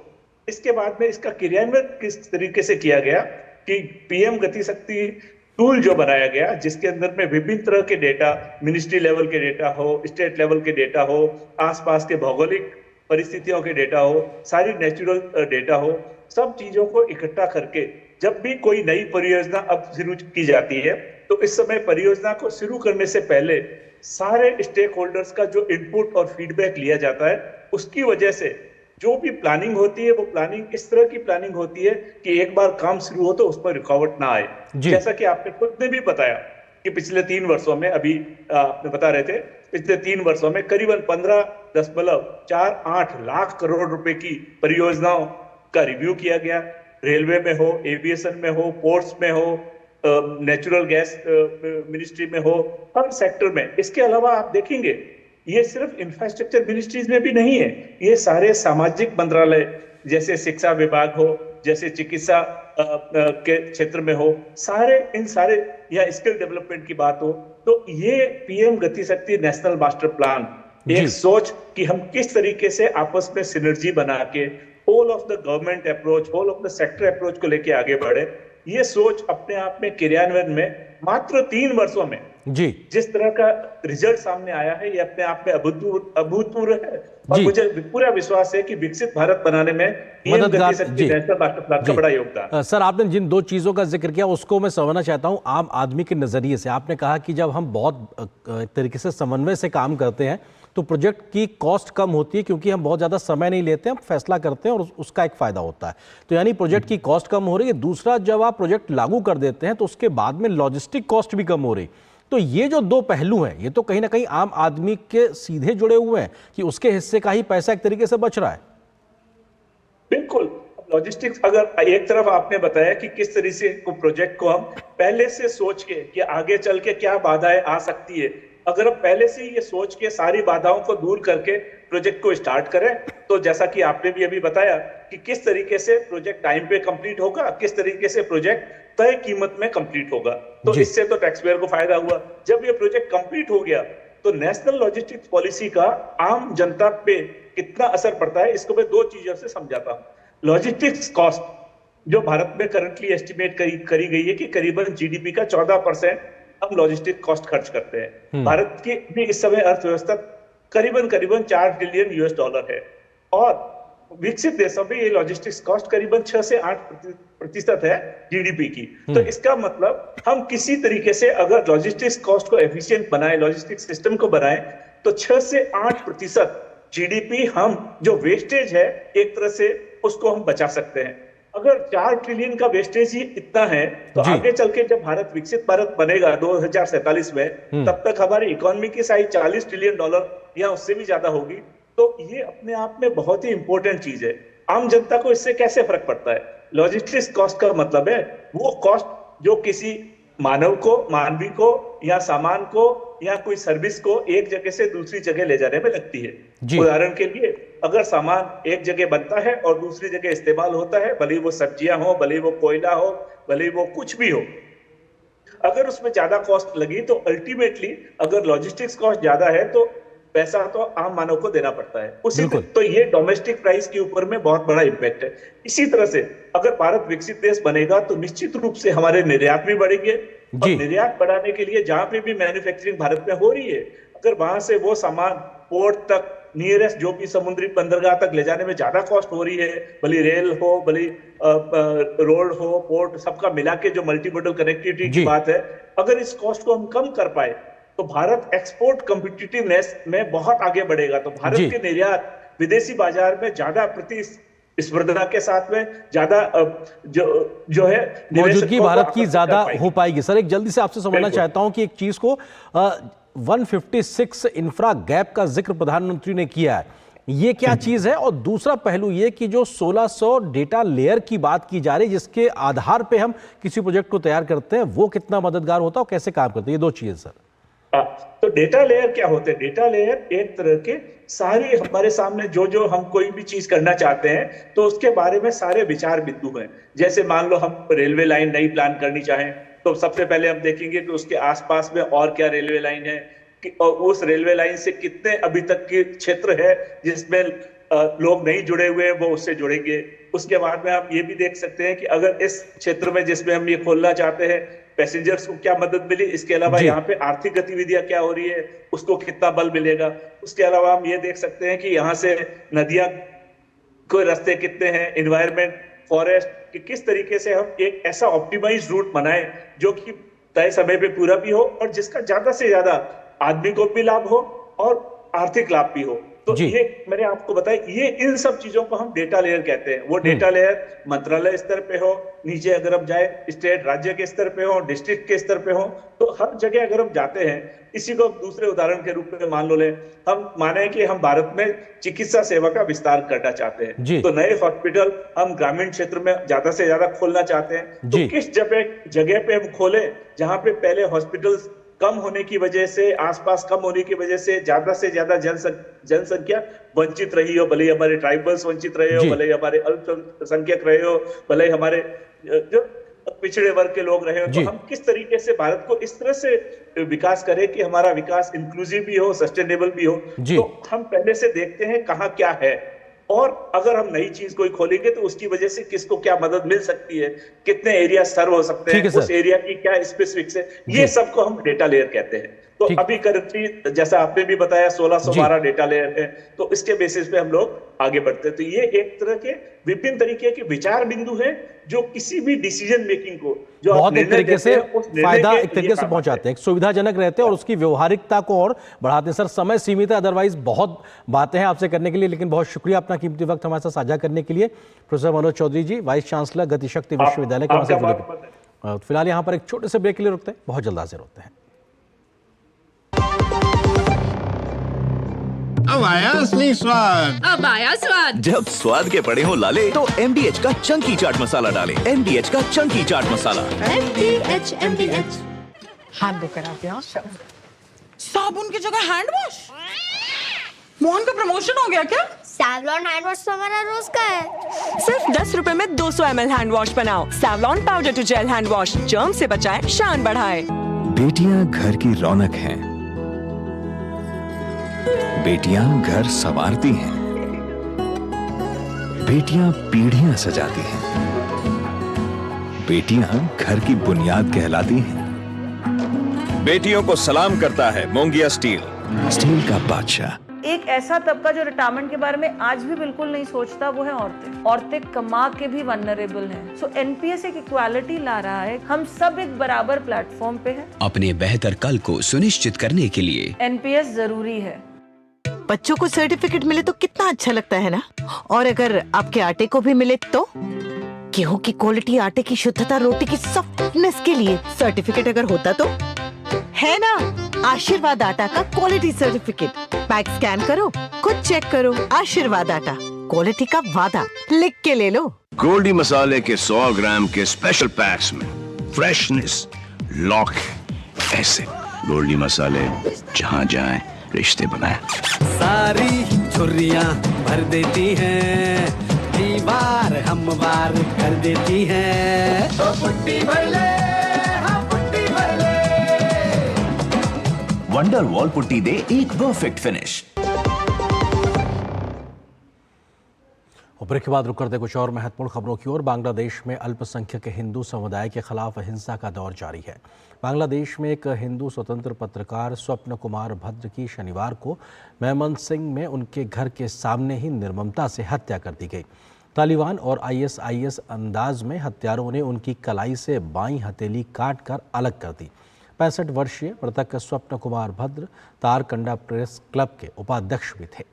इसके बाद में इसका क्रियान्वयन किस तरीके से किया गया कि पीएम गति शक्ति टूल जो बनाया गया, जिसके अंदर में विभिन्न तरह के डेटा, मिनिस्ट्री लेवल के डेटा हो, स्टेट लेवल के डेटा हो, आसपास के भौगोलिक परिस्थितियों के डेटा हो, सारी नेचुरल डेटा हो, सब चीजों को इकट्ठा करके जब भी कोई नई परियोजना अब शुरू की जाती है तो इस समय परियोजना को शुरू करने से पहले सारे स्टेक होल्डर्स का जो इनपुट और फीडबैक लिया जाता है, उसकी वजह से जो भी प्लानिंग होती है वो प्लानिंग इस तरह की प्लानिंग होती है कि एक बार काम शुरू हो तो उस पर रुकावट ना आए। जैसा कि आपने खुद ने भी बताया कि पिछले 3 वर्षों में, अभी आप बता रहे थे, पिछले 3 वर्षों में करीबन 15.48 लाख करोड़ रुपए की परियोजनाओं का रिव्यू किया गया। रेलवे में हो, एविएशन में हो, पोर्ट्स में हो, नेचुरल गैस मिनिस्ट्री में हो, हर सेक्टर में। इसके अलावा आप देखेंगे ये सिर्फ इंफ्रास्ट्रक्चर मिनिस्ट्रीज में भी नहीं है, ये सारे सामाजिक मंत्रालय जैसे शिक्षा विभाग हो, जैसे चिकित्सा के क्षेत्र में हो, इन सारे या स्किल डेवलपमेंट की बात हो, तो ये पीएम गति शक्ति नेशनल मास्टर प्लान एक सोच कि हम किस तरीके से आपस में सिनर्जी बना के whole of the government approach, whole of the sector approach को लेके आगे बढ़े। ये सोच अपने आप में क्रियान्वयन में मात्र 3 वर्षों में जिस तरह का रिजल्ट सामने आया है, ये अपने आप में अभूतपूर्व है। और मुझे पूरा विश्वास है कि विकसित भारत बनाने में पीएम गति शक्ति नेशनल मास्टर प्लान का बड़ा योगदान। सर आपने जिन 2 चीजों का जिक्र किया उसको मैं समझना चाहता हूं आम आदमी के नजरिए से। आपने कहा कि जब हम बहुत तरीके से समन्वय से काम करते हैं तो प्रोजेक्ट की कॉस्ट कम होती है, क्योंकि हम बहुत ज़्यादा समय नहीं लेते हैं, हम फैसला करते हैं और उसका एक फ़ायदा होता है। तो यानी प्रोजेक्ट की कॉस्ट कम हो रही है। दूसरा, जब आप प्रोजेक्ट लागू कर देते हैं तो उसके बाद में लॉजिस्टिक कॉस्ट भी कम हो रही। तो ये जो 2 पहलू हैं, ये तो कहीं ना कहीं आम आदमी के सीधे जुड़े हुए हैं कि उसके हिस्से का ही पैसा एक तरीके से बच रहा है। बिल्कुल। लॉजिस्टिक्स, अगर एक तरफ आपने बताया कि किस तरीके से प्रोजेक्ट को हम पहले से सोच के कि आगे चल के क्या बाधाएं आ सकती है, अगर हम पहले से ये सोच के सारी बाधाओं को दूर करके प्रोजेक्ट को स्टार्ट करें, तो जैसा कि आपने भी अभी बताया कि किस तरीके से प्रोजेक्ट टाइम पे कंप्लीट होगा, किस तरीके से प्रोजेक्ट तय कीमत में कंप्लीट होगा, तो इससे तो टैक्स पेयर को फायदा हुआ। जब ये प्रोजेक्ट कंप्लीट हो गया तो नेशनल लॉजिस्टिक्स पॉलिसी का आम जनता पे कितना असर पड़ता है, इसको मैं 2 चीजों से समझाता हूँ। लॉजिस्टिक्स कॉस्ट जो भारत में करंटली एस्टिमेट करी गई है कि करीबन जीडीपी का 14% हम लॉजिस्टिक कॉस्ट खर्च करते हैं। भारत की भी इस समय अर्थव्यवस्था करीबन $4 ट्रिलियन है, और विकसित देशों में ये लॉजिस्टिक्स कॉस्ट करीबन 6 से 8% है जीडीपी की। तो इसका मतलब हम किसी तरीके से अगर लॉजिस्टिक्स कॉस्ट को एफिशिएंट बनाए, लॉजिस्टिक्स सिस्टम को बनाए, तो 6 से 8% जीडीपी हम जो वेस्टेज है एक तरह से उसको हम बचा सकते हैं। अगर 4 ट्रिलियन का वेस्टेज ही इतना है तो आगे चल के जब भारत विकसित भारत बनेगा 2047 में, तब तक हमारी इकोनॉमी की साइज $40 ट्रिलियन या उससे भी ज्यादा होगी। तो ये अपने आप में बहुत ही इंपॉर्टेंट चीज है। आम जनता को इससे कैसे फर्क पड़ता है? लॉजिस्टिक्स कॉस्ट का मतलब है वो कॉस्ट जो किसी मानव को, मानवी को या सामान को या कोई सर्विस को एक जगह से दूसरी जगह ले जाने में लगती है। उदाहरण के लिए अगर सामान एक जगह बनता है और दूसरी जगह इस्तेमाल होता है, भले वो सब्जियां हो, भले वो कोयला हो, भले वो कुछ भी हो, अगर उसमें ज्यादा कॉस्ट लगी तो अल्टीमेटली अगर लॉजिस्टिक्स कॉस्ट ज्यादा है तो पैसा तो आम मानव को देना पड़ता है। उसी तो ये डोमेस्टिक प्राइस के ऊपर में बहुत बड़ा इम्पैक्ट है। इसी तरह से अगर भारत विकसित देश बनेगा तो निश्चित रूप से हमारे निर्यात भी बढ़ेंगे और निर्यात बढ़ाने के लिए जहां पे भी मैन्युफैक्चरिंग भारत में हो रही है, अगर वहां से वो सामान पोर्ट तक, नियरेस्ट जो भी समुद्री बंदरगाह तक ले जाने में ज्यादा कॉस्ट हो रही है, भले रेल हो, भले रोड हो, पोर्ट, सबका मिला के जो मल्टीमोडल कनेक्टिविटी की बात है, अगर इस कॉस्ट को हम कम कर पाए तो भारत एक्सपोर्ट कॉम्पिटिटिवनेस में बहुत आगे बढ़ेगा। तो भारत के निर्यात विदेशी बाजार में ज्यादा प्रतिस्पर्धा के साथ में ज्यादा जो है मौजूदगी भारत की ज्यादा हो पाएगी। सर, एक जल्दी से आपसे समझना चाहता हूं कि एक चीज को 156 इंफ्रा गैप का जिक्र प्रधानमंत्री ने किया है, ये क्या चीज है? और दूसरा पहलू ये कि जो 1600 डेटा लेयर की बात की जा रही है जिसके आधार पे हम किसी प्रोजेक्ट को तैयार करते हैं, वो कितना मददगार होता है और कैसे काम करते हैं? ये दो चीजें सर। तो डेटा लेयर क्या होते हैं? डेटा लेयर एक तरह के सारे हमारे सामने जो हम कोई भी चीज करना चाहते हैं तो उसके बारे में सारे विचार बिंदु हैं। जैसे मान लो हम रेलवे लाइन नई प्लान करनी चाहें तो सबसे पहले हम देखेंगे कि उसके आसपास में और क्या रेलवे लाइन है, और उस रेलवे लाइन से कितने अभी तक के क्षेत्र है जिसमें लोग नहीं जुड़े हुए हैं, वो उससे जुड़ेंगे। उसके बाद में हम ये भी देख सकते हैं कि अगर इस क्षेत्र में जिसमें हम ये खोलना चाहते हैं पैसेंजर्स को क्या मदद मिली, इसके अलावा यहाँ पे आर्थिक गतिविधियां क्या हो रही है, उसको कितना बल मिलेगा। उसके अलावा हम ये देख सकते हैं कि यहाँ से नदियां कोई रास्ते कितने हैं, एनवायरमेंट, फॉरेस्ट, कि किस तरीके से हम एक ऐसा ऑप्टिमाइज रूट बनाएं जो कि तय समय पे पूरा भी हो और जिसका ज्यादा से ज्यादा आदमी को भी लाभ हो और आर्थिक लाभ भी हो। तो ये मैंने आपको बताया, ये इन सब चीजों को हम डेटा लेयर कहते हैं। वो डेटा लेयर मंत्रालय स्तर पे हो, नीचे अगर हम जाए स्टेट राज्य के स्तर पे हो, डिस्ट्रिक्ट के स्तर पे हो, तो हर जगह अगर हम जाते हैं, इसी को दूसरे उदाहरण के रूप में मान लो लें, हम माने कि हम भारत में चिकित्सा सेवा का विस्तार करना चाहते हैं, तो नए हॉस्पिटल हम ग्रामीण क्षेत्र में ज्यादा से ज्यादा खोलना चाहते हैं, तो किस जगह पे हम खोलें जहां पे पहले हॉस्पिटल कम होने की वजह से, आसपास कम होने की वजह से ज्यादा जनसंख्या वंचित रही हो, भले हमारे ट्राइबल्स वंचित रहे हो, भले हमारे अल्पसंख्यक रहे हो, भले हमारे जो पिछड़े वर्ग के लोग रहे हो, तो हम किस तरीके से भारत को इस तरह से विकास करें कि हमारा विकास इंक्लूसिव भी हो, सस्टेनेबल भी हो। तो हम पहले से देखते हैं कहाँ क्या है, और अगर हम नई चीज कोई खोलेंगे तो उसकी वजह से किसको क्या मदद मिल सकती है, कितने एरिया सर्व हो सकते हैं, उस एरिया की क्या स्पेसिफिक्स है, ये सबको हम डेटा लेयर कहते हैं। तो अभी करंटली जैसा आपने भी बताया 1612 डेटा लेयर है, तो इसके बेसिस पे हम लोग आगे बढ़ते हैं। तो ये एक तरह के विभिन्न तरीके के विचार बिंदु हैं जो किसी भी डिसीजन मेकिंग को जो बहुत एक तरीके से फायदा एक तरीके से पहुंचाते हैं, सुविधाजनक रहते हैं और उसकी व्यवहारिकता को और बढ़ाते हैं। सर, समय सीमित है, अदरवाइज बहुत बातें हैं आपसे करने के लिए, लेकिन बहुत शुक्रिया अपना कीमती वक्त हमारे साथ साझा करने के लिए। प्रोफेसर मनोज चौधरी जी, वाइस चांसलर गतिशक्ति विश्वविद्यालय के। फिलहाल यहाँ पर एक छोटे से ब्रेक के लिए रुकते हैं, बहुत जल्द हाजिर होते हैं। अब आया असली स्वाद, अब आया स्वाद। जब स्वाद के पड़े हो लाले तो MDH का चंकी चाट मसाला डालें। MDH का चंकी चाट मसाला। MDH। हाथ धोकर आप यहाँ साबुन की जगह हैंड वॉश। मोहन का प्रमोशन हो गया क्या? सैवलॉन हैंड वॉश तो हमारा रोज का है। सिर्फ 10 रुपए में 200 ml हैंड वॉश बनाओ। Savlon powder to gel hand wash, germ से बचाए, शान बढ़ाए। बेटियां घर की रौनक हैं, बेटियां घर संवारती हैं, बेटियां पीढ़ियां सजाती हैं, बेटियां घर की बुनियाद कहलाती हैं। बेटियों को सलाम करता है मोंगिया स्टील, स्टील का बादशाह। एक ऐसा तबका जो रिटायरमेंट के बारे में आज भी बिल्कुल नहीं सोचता, वो है औरतें। औरतें कमा के भी वल्नरेबल हैं। सो एनपीएस एक इक्वालिटी ला रहा है, हम सब एक बराबर प्लेटफॉर्म पे हैं। अपने बेहतर कल को सुनिश्चित करने के लिए एनपीएस जरूरी है। बच्चों को सर्टिफिकेट मिले तो कितना अच्छा लगता है ना, और अगर आपके आटे को भी मिले तो? गेहूं की क्वालिटी, आटे की शुद्धता, रोटी की सॉफ्टनेस के लिए सर्टिफिकेट अगर होता तो है ना। आशीर्वाद आटा का क्वालिटी सर्टिफिकेट, पैक स्कैन करो, खुद चेक करो। आशीर्वाद आटा, क्वालिटी का वादा, लिख के ले लो। गोल्डी मसाले के 100 ग्राम के स्पेशल पैक्स में फ्रेशनेस, लॉक ऐसे गोल्डी मसाले जहां जाए रिश्ते बनाए। सारी झुर्रियां भर देती हैं, दीवार हमवार कर देती हैं। तो पुट्टी भर ले, हाँ पुट्टी भर ले। वंडर वॉल पुट्टी दे एक परफेक्ट फिनिश। ब्रेक के बाद रुक करते कुछ और महत्वपूर्ण खबरों की ओर। बांग्लादेश में अल्पसंख्यक हिंदू समुदाय के खिलाफ हिंसा का दौर जारी है। बांग्लादेश में एक हिंदू स्वतंत्र पत्रकार स्वप्न कुमार भद्र की शनिवार को मैमनसिंह में उनके घर के सामने ही निर्ममता से हत्या कर दी गई। तालिबान और आईएसआईएस अंदाज में हत्यारों ने उनकी कलाई से बाईं हथेली काट कर अलग कर दी। 65 वर्षीय मृतक स्वप्न कुमार भद्र तारकंडा प्रेस क्लब के उपाध्यक्ष भी थे।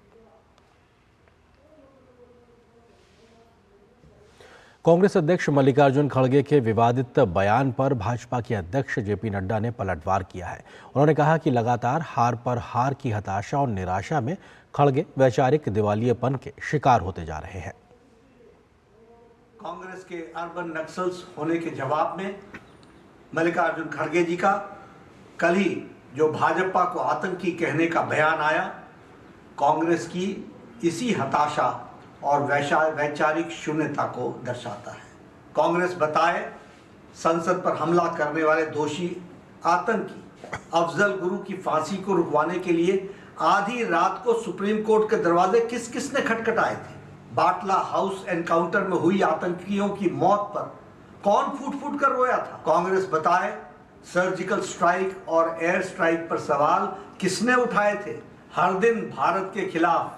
कांग्रेस अध्यक्ष मल्लिकार्जुन खड़गे के विवादित बयान पर भाजपा के अध्यक्ष जेपी नड्डा ने पलटवार किया है। उन्होंने कहा कि लगातार हार पर हार की हताशा और निराशा में खड़गे वैचारिक दिवालियेपन के शिकार होते जा रहे हैं। कांग्रेस के अर्बन नक्सल्स होने के जवाब में मल्लिकार्जुन खड़गे जी का कल ही जो भाजपा को आतंकी कहने का बयान आया, कांग्रेस की इसी हताशा और वैचारिक शून्यता को दर्शाता है। कांग्रेस बताए संसद पर हमला करने वाले दोषी आतंकी अफजल गुरु की फांसी को रुकवाने के लिए आधी रात को सुप्रीम कोर्ट के दरवाजे किस किसने खटखटाए थे? बाटला हाउस एनकाउंटर में हुई आतंकियों की मौत पर कौन फूट फूट कर रोया था? कांग्रेस बताए सर्जिकल स्ट्राइक और एयर स्ट्राइक पर सवाल किसने उठाए थे? हर दिन भारत के खिलाफ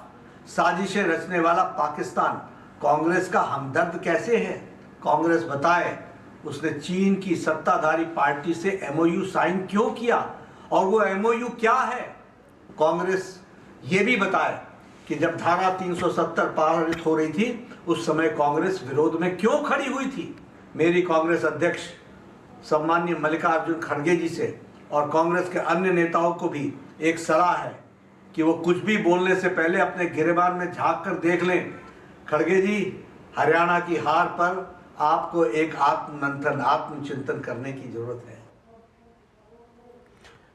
साजिशें रचने वाला पाकिस्तान कांग्रेस का हमदर्द कैसे है? कांग्रेस बताए उसने चीन की सत्ताधारी पार्टी से एमओयू साइन क्यों किया और वो एमओयू क्या है? कांग्रेस ये भी बताए कि जब धारा 370 पारित हो रही थी उस समय कांग्रेस विरोध में क्यों खड़ी हुई थी? मेरी कांग्रेस अध्यक्ष सम्माननीय मल्लिकार्जुन खड़गे जी से और कांग्रेस के अन्य नेताओं को भी एक सलाह है कि वो कुछ भी बोलने से पहले अपने गिरेबान में झांक कर देख लें। खड़गे जी, हरियाणा की हार पर आपको एक आत्ममंथन, आत्मचिंतन करने की जरूरत है।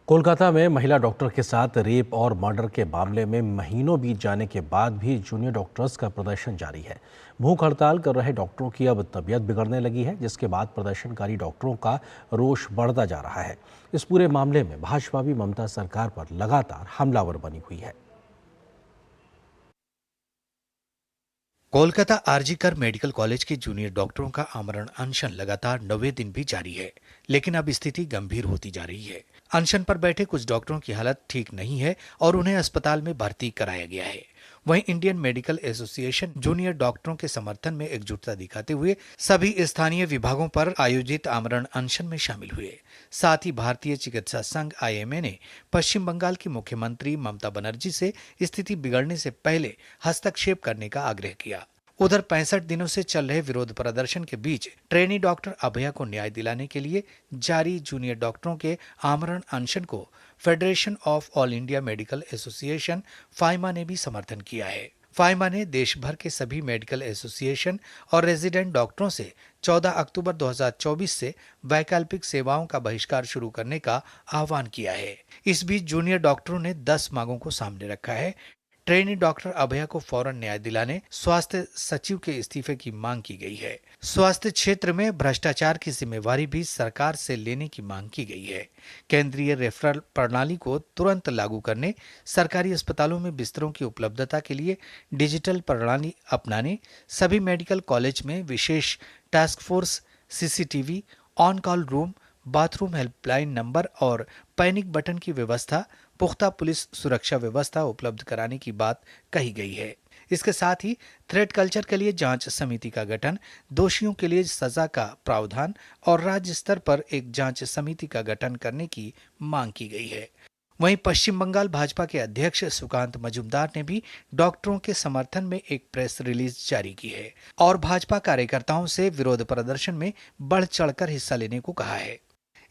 कोलकाता में महिला डॉक्टर के साथ रेप और मर्डर के मामले में महीनों बीत जाने के बाद भी जूनियर डॉक्टर्स का प्रदर्शन जारी है। भूख हड़ताल कर रहे डॉक्टरों की अब तबीयत बिगड़ने लगी है, जिसके बाद प्रदर्शनकारी डॉक्टरों का रोष बढ़ता जा रहा है। इस पूरे मामले में भाजपा भी ममता सरकार पर लगातार हमलावर बनी हुई है। कोलकाता आरजीकर मेडिकल कॉलेज के जूनियर डॉक्टरों का आमरण अनशन लगातार 9वें दिन भी जारी है, लेकिन अब स्थिति गंभीर होती जा रही है। अनशन पर बैठे कुछ डॉक्टरों की हालत ठीक नहीं है और उन्हें अस्पताल में भर्ती कराया गया है। वहीं इंडियन मेडिकल एसोसिएशन जूनियर डॉक्टरों के समर्थन में एकजुटता दिखाते हुए सभी स्थानीय विभागों पर आयोजित आमरण अनशन में शामिल हुए। साथ ही भारतीय चिकित्सा संघ IMA ने पश्चिम बंगाल की मुख्यमंत्री ममता बनर्जी से स्थिति बिगड़ने से पहले हस्तक्षेप करने का आग्रह किया। उधर 65 दिनों से चल रहे विरोध प्रदर्शन के बीच ट्रेनी डॉक्टर अभया को न्याय दिलाने के लिए जारी जूनियर डॉक्टरों के आमरण अनशन को federation of all India medical association FAIMA ने भी समर्थन किया है। फाइमा ने देश भर के सभी मेडिकल एसोसिएशन और रेजिडेंट डॉक्टरों से 14 अक्टूबर 2024 से वैकल्पिक सेवाओं का बहिष्कार शुरू करने का आह्वान किया है। इस बीच जूनियर डॉक्टरों ने 10 मांगों को सामने रखा है। ट्रेनी डॉक्टर अभया को फौरन न्याय दिलाने, स्वास्थ्य सचिव के इस्तीफे की मांग की गई है। स्वास्थ्य क्षेत्र में भ्रष्टाचार की जिम्मेवारी भी सरकार से लेने की मांग की गई है। केंद्रीय रेफरल प्रणाली को तुरंत लागू करने, सरकारी अस्पतालों में बिस्तरों की उपलब्धता के लिए डिजिटल प्रणाली अपनाने, सभी मेडिकल कॉलेज में विशेष task force, CCTV, on call room, bathroom helpline number और पैनिक बटन की व्यवस्था, पुख्ता पुलिस सुरक्षा व्यवस्था उपलब्ध कराने की बात कही गई है। इसके साथ ही थ्रेट कल्चर के लिए जांच समिति का गठन, दोषियों के लिए सजा का प्रावधान और राज्य स्तर पर एक जांच समिति का गठन करने की मांग की गई है। वहीं पश्चिम बंगाल भाजपा के अध्यक्ष सुकांत मजूमदार ने भी डॉक्टरों के समर्थन में एक प्रेस रिलीज जारी की है और भाजपा कार्यकर्ताओं से विरोध प्रदर्शन में बढ़ चढ़कर हिस्सा लेने को कहा है।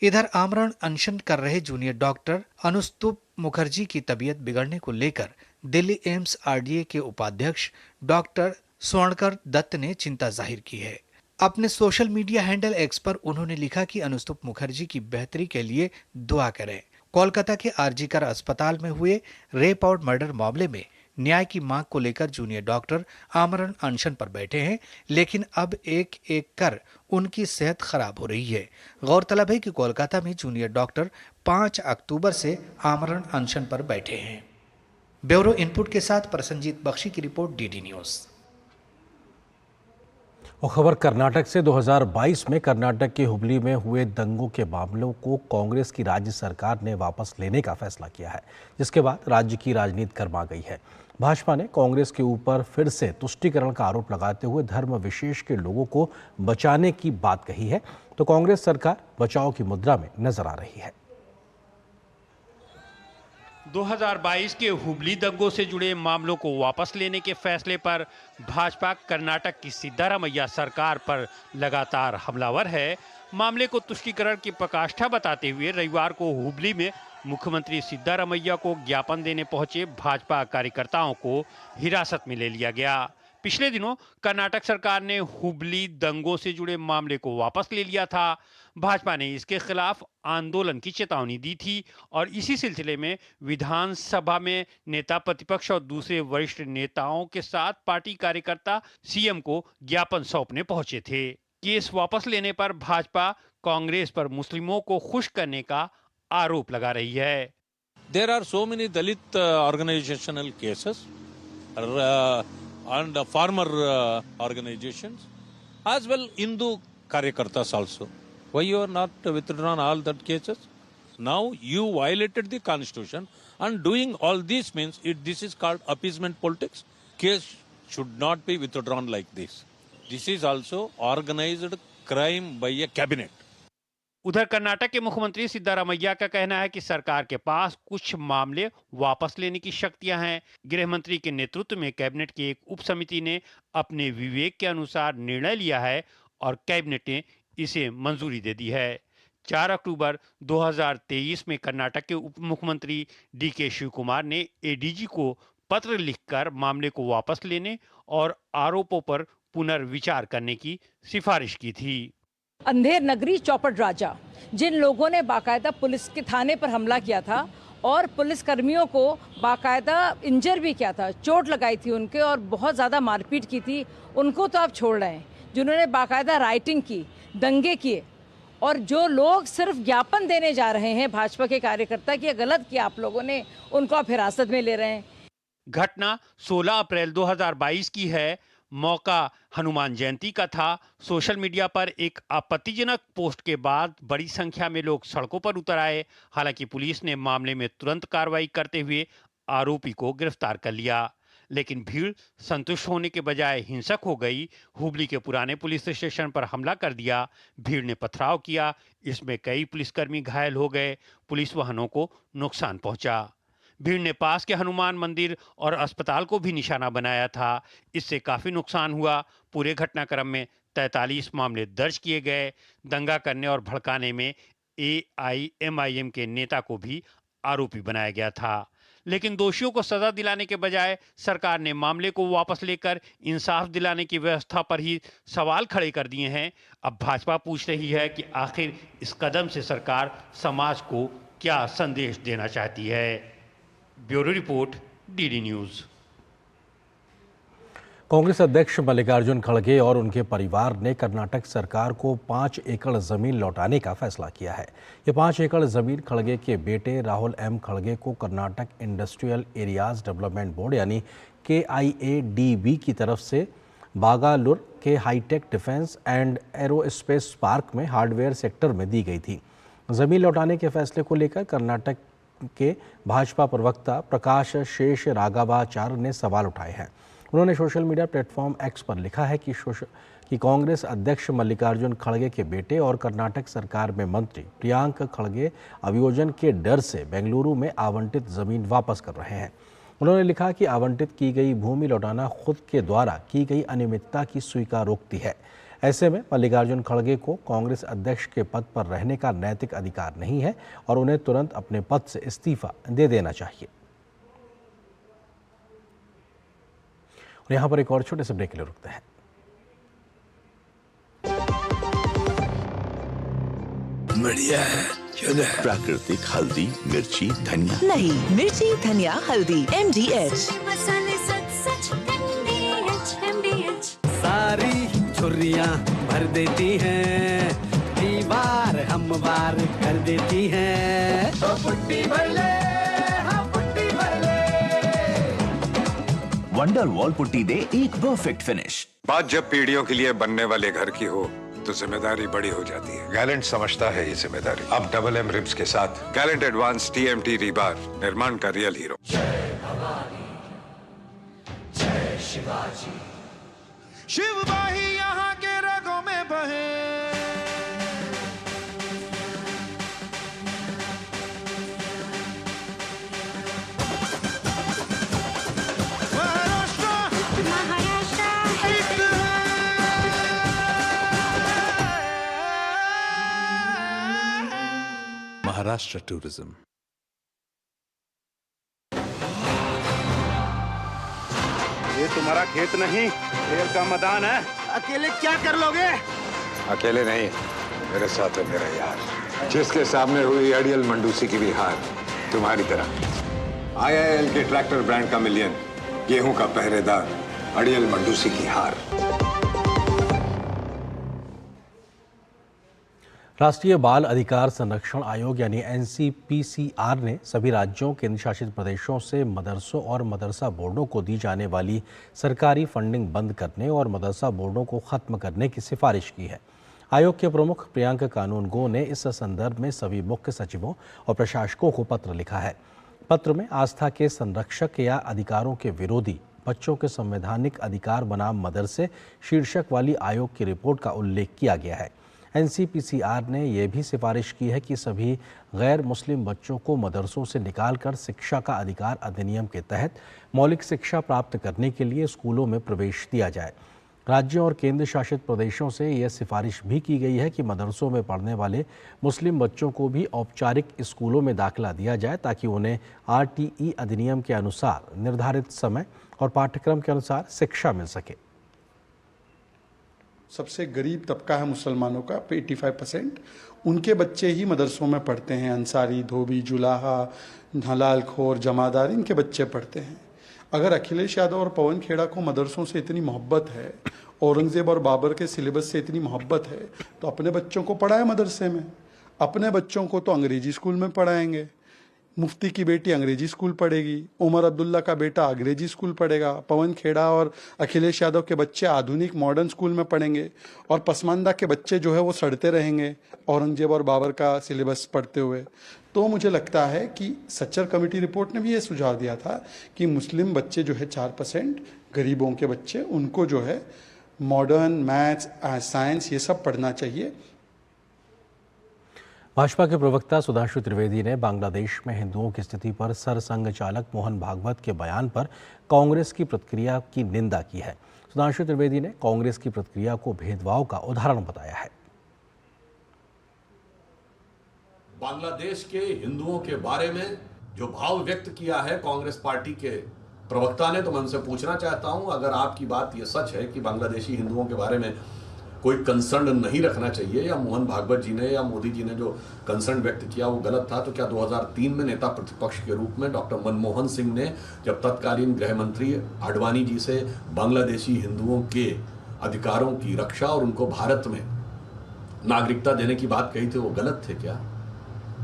इधर आमरण अनशन कर रहे जूनियर डॉक्टर अनुस्तुप मुखर्जी की तबीयत बिगड़ने को लेकर दिल्ली एम्स RDA के उपाध्यक्ष डॉक्टर स्वर्णकर दत्त ने चिंता जाहिर की है। अपने सोशल मीडिया हैंडल एक्स पर उन्होंने लिखा कि अनुस्तुप मुखर्जी की बेहतरी के लिए दुआ करें। कोलकाता के आरजीकर अस्पताल में हुए रेप और मर्डर मामले में न्याय की मांग को लेकर जूनियर डॉक्टर आमरण अनशन पर बैठे हैं, लेकिन अब एक एक कर उनकी सेहत खराब हो रही है। गौरतलब है कि कोलकाता में जूनियर डॉक्टर 5 अक्टूबर से आमरण अनशन पर बैठे हैं। ब्यूरो इनपुट के साथ प्रसन्नजीत बख्शी की रिपोर्ट, डीडी न्यूज। और खबर कर्नाटक से 2022 में कर्नाटक के हुबली में हुए दंगों के मामलों को कांग्रेस की राज्य सरकार ने वापस लेने का फैसला किया है, जिसके बाद राज्य की राजनीति गर्मा गई है। भाजपा ने कांग्रेस के ऊपर फिर से तुष्टीकरण का आरोप लगाते हुए धर्म विशेष के लोगों को बचाने की बात कही है, तो कांग्रेस सरकार बचाव की मुद्रा में नजर आ रही है। 2022 के हुबली दंगों से जुड़े मामलों को वापस लेने के फैसले पर भाजपा कर्नाटक की सिद्धारमैया सरकार पर लगातार हमलावर है। मामले को तुष्टीकरण की प्रकाष्ठा बताते हुए रविवार को हुबली में मुख्यमंत्री सिद्धारमैया को ज्ञापन देने पहुंचे भाजपा कार्यकर्ताओं को हिरासत में ले लिया गया। पिछले दिनों कर्नाटक सरकार ने हुबली दंगों से जुड़े मामले को वापस ले लिया था। भाजपा ने इसके खिलाफ आंदोलन की चेतावनी दी थी और इसी सिलसिले में विधानसभा में नेता प्रतिपक्ष और दूसरे वरिष्ठ नेताओं के साथ पार्टी कार्यकर्ता सीएम को ज्ञापन सौंपने पहुंचे थे। केस वापस लेने पर भाजपा कांग्रेस पर मुस्लिमों को खुश करने का आरोप लगा रही है। There are so many Dalit organizational cases and farmer organizations, as well Hindu karyakartas also. Why you are not withdrawn all that cases? Now you violated the constitution, and doing all this means this is called appeasement politics. Case should not be withdrawn like this. This is also organized crime by a cabinet. उधर कर्नाटक के मुख्यमंत्री सिद्धारमैया का कहना है कि सरकार के पास कुछ मामले वापस लेने की शक्तियां हैं। गृह मंत्री के नेतृत्व में कैबिनेट की एक उप समिति ने अपने विवेक के अनुसार निर्णय लिया है और कैबिनेट ने इसे मंजूरी दे दी है। 4 अक्टूबर 2023 में कर्नाटक के उप मुख्यमंत्री डीके शिव कुमार ने एडीजी को पत्र लिखकर मामले को वापस लेने और आरोपों पर पुनर्विचार करने की सिफारिश की थी। अंधेर नगरी चौपड़ राजा, जिन लोगों ने बाकायदा पुलिस के थाने पर हमला किया था और पुलिस कर्मियों को बाकायदा इंजर भी किया था, चोट लगाई थी उनके और बहुत ज़्यादा मारपीट की थी, उनको तो आप छोड़ रहे हैं। जिन्होंने बाकायदा राइटिंग की, दंगे किए और जो लोग सिर्फ ज्ञापन देने जा रहे हैं भाजपा के कार्यकर्ता कि गलत किया आप लोगों ने, उनको आप हिरासत में ले रहे हैं। घटना 16 अप्रैल 2022 की है। मौका हनुमान जयंती का था। सोशल मीडिया पर एक आपत्तिजनक पोस्ट के बाद बड़ी संख्या में लोग सड़कों पर उतर आए। हालांकि पुलिस ने मामले में तुरंत कार्रवाई करते हुए आरोपी को गिरफ्तार कर लिया, लेकिन भीड़ संतुष्ट होने के बजाय हिंसक हो गई। हुबली के पुराने पुलिस स्टेशन पर हमला कर दिया। भीड़ ने पथराव किया। इसमें कई पुलिसकर्मी घायल हो गए। पुलिस वाहनों को नुकसान पहुंचा। भीड़ ने पास के हनुमान मंदिर और अस्पताल को भी निशाना बनाया था। इससे काफी नुकसान हुआ। पूरे घटनाक्रम में 43 मामले दर्ज किए गए। दंगा करने और भड़काने में AIMIM के नेता को भी आरोपी बनाया गया था, लेकिन दोषियों को सजा दिलाने के बजाय सरकार ने मामले को वापस लेकर इंसाफ दिलाने की व्यवस्था पर ही सवाल खड़े कर दिए हैं। अब भाजपा पूछ रही है कि आखिर इस कदम से सरकार समाज को क्या संदेश देना चाहती है। Bureau report, DD news. Congress अध्यक्ष मल्लिकार्जुन खड़गे और उनके परिवार ने कर्नाटक सरकार को 5 एकड़ जमीन लौटाने का फैसला किया है। ये 5 एकड़ जमीन खड़गे के बेटे राहुल M खड़गे को Karnataka industrial areas development board यानी KIADB की तरफ से बागालुर के hi-tech defence and aerospace park में हार्डवेयर सेक्टर में दी गई थी। जमीन लौटाने के फैसले को लेकर कर्नाटक के भाजपा प्रवक्ता प्रकाश शेष राघवाचार्य ने सवाल उठाए हैं। उन्होंने सोशल मीडिया प्लेटफॉर्म एक्स पर लिखा है कि कांग्रेस अध्यक्ष मल्लिकार्जुन खड़गे के बेटे और कर्नाटक सरकार में मंत्री प्रियांक खड़गे अभियोजन के डर से बेंगलुरु में आवंटित जमीन वापस कर रहे हैं। उन्होंने लिखा कि आवंटित की गई भूमि लौटाना खुद के द्वारा की गई अनियमितता की स्वीकारोक्ति है। ऐसे में मल्लिकार्जुन खड़गे को कांग्रेस अध्यक्ष के पद पर रहने का नैतिक अधिकार नहीं है और उन्हें तुरंत अपने पद से इस्तीफा दे देना चाहिए। और यहाँ पर एक और छोटे से ब्रेक के लिए रुकते हैं। बढ़िया है। प्राकृतिक हल्दी, मिर्ची, धनिया। नहीं, मिर्ची, धनिया, हल्दी, MDH। सारी झुर्रियाँ भर देती हैं, दीवार हमवार कर देती हैं। तो पुट्टी भर ले, हाँ पुट्टी भर ले। वंडर वॉल पुट्टी दे एक परफेक्ट फिनिश। बात जब पीढ़ियों के लिए बनने वाले घर की हो तो जिम्मेदारी बड़ी हो जाती है। गैलेंट समझता है ये जिम्मेदारी। अब डबल M रिब्स के साथ गैलेंट एडवांस TMT रीबार, निर्माण का रियल हीरो। जय भवानी, जय शिवाजी। शिवबाही यहाँ के रगों में बहे। महाराष्ट्र टूरिज्म। ये तुम्हारा खेत नहीं, खेल का मैदान है। अकेले क्या कर लोगे? अकेले नहीं, मेरे साथ है मेरा यार, जिसके सामने हुई अड़ियल मंडूसी की भी हार तुम्हारी तरह। IIL के ट्रैक्टर ब्रांड का मिलियन, गेहूं का पहरेदार, अड़ियल मंडूसी की हार। राष्ट्रीय बाल अधिकार संरक्षण आयोग यानी NCPCR ने सभी राज्यों, केंद्र शासित प्रदेशों से मदरसों और मदरसा बोर्डों को दी जाने वाली सरकारी फंडिंग बंद करने और मदरसा बोर्डों को खत्म करने की सिफारिश की है। आयोग के प्रमुख प्रियंक कानूनगो ने इस संदर्भ में सभी मुख्य सचिवों और प्रशासकों को पत्र लिखा है। पत्र में आस्था के संरक्षक या अधिकारों के विरोधी बच्चों के संवैधानिक अधिकार बनाम मदरसे शीर्षक वाली आयोग की रिपोर्ट का उल्लेख किया गया है। NCPCR ने यह भी सिफारिश की है कि सभी गैर मुस्लिम बच्चों को मदरसों से निकालकर शिक्षा का अधिकार अधिनियम के तहत मौलिक शिक्षा प्राप्त करने के लिए स्कूलों में प्रवेश दिया जाए। राज्यों और केंद्र शासित प्रदेशों से यह सिफारिश भी की गई है कि मदरसों में पढ़ने वाले मुस्लिम बच्चों को भी औपचारिक स्कूलों में दाखिला दिया जाए ताकि उन्हें RTE अधिनियम के अनुसार निर्धारित समय और पाठ्यक्रम के अनुसार शिक्षा मिल सके। सबसे गरीब तबका है मुसलमानों का 85%, उनके बच्चे ही मदरसों में पढ़ते हैं। अंसारी, धोबी, जुलाहा, हलाल खोर, जमादार, इनके बच्चे पढ़ते हैं। अगर अखिलेश यादव और पवन खेड़ा को मदरसों से इतनी मोहब्बत है, औरंगजेब और बाबर के सिलेबस से इतनी मोहब्बत है, तो अपने बच्चों को पढ़ाए मदरसे में। अपने बच्चों को तो अंग्रेजी स्कूल में पढ़ाएंगे। मुफ्ती की बेटी अंग्रेजी स्कूल पढ़ेगी, उमर अब्दुल्ला का बेटा अंग्रेजी स्कूल पढ़ेगा, पवन खेड़ा और अखिलेश यादव के बच्चे आधुनिक मॉडर्न स्कूल में पढ़ेंगे, और पसमानदा के बच्चे जो है वो सड़ते रहेंगे औरंगजेब और बाबर का सिलेबस पढ़ते हुए। तो मुझे लगता है कि सच्चर कमेटी रिपोर्ट ने भी ये सुझाव दिया था कि मुस्लिम बच्चे जो है 4% गरीबों के बच्चे, उनको जो है मॉडर्न, मैथ्स, साइंस ये सब पढ़ना चाहिए। भाजपा के प्रवक्ता सुधांशु त्रिवेदी ने बांग्लादेश में हिंदुओं की स्थिति पर सरसंघ चालक मोहन भागवत के बयान पर कांग्रेस की प्रतिक्रिया की निंदा की है। सुधांशु त्रिवेदी ने कांग्रेस की प्रतिक्रिया को भेदभाव का उदाहरण बताया है। बांग्लादेश के हिंदुओं के बारे में जो भाव व्यक्त किया है कांग्रेस पार्टी के प्रवक्ता ने, तो मैं उनसे पूछना चाहता हूं, अगर आपकी बात ये सच है कि बांग्लादेशी हिंदुओं के बारे में कोई कंसर्न नहीं रखना चाहिए, या मोहन भागवत जी ने या मोदी जी ने जो कंसर्न व्यक्त किया वो गलत था, तो क्या 2003 में नेता प्रतिपक्ष के रूप में डॉक्टर मनमोहन सिंह ने जब तत्कालीन गृह मंत्री आडवाणी जी से बांग्लादेशी हिंदुओं के अधिकारों की रक्षा और उनको भारत में नागरिकता देने की बात कही थी, वो गलत थे क्या?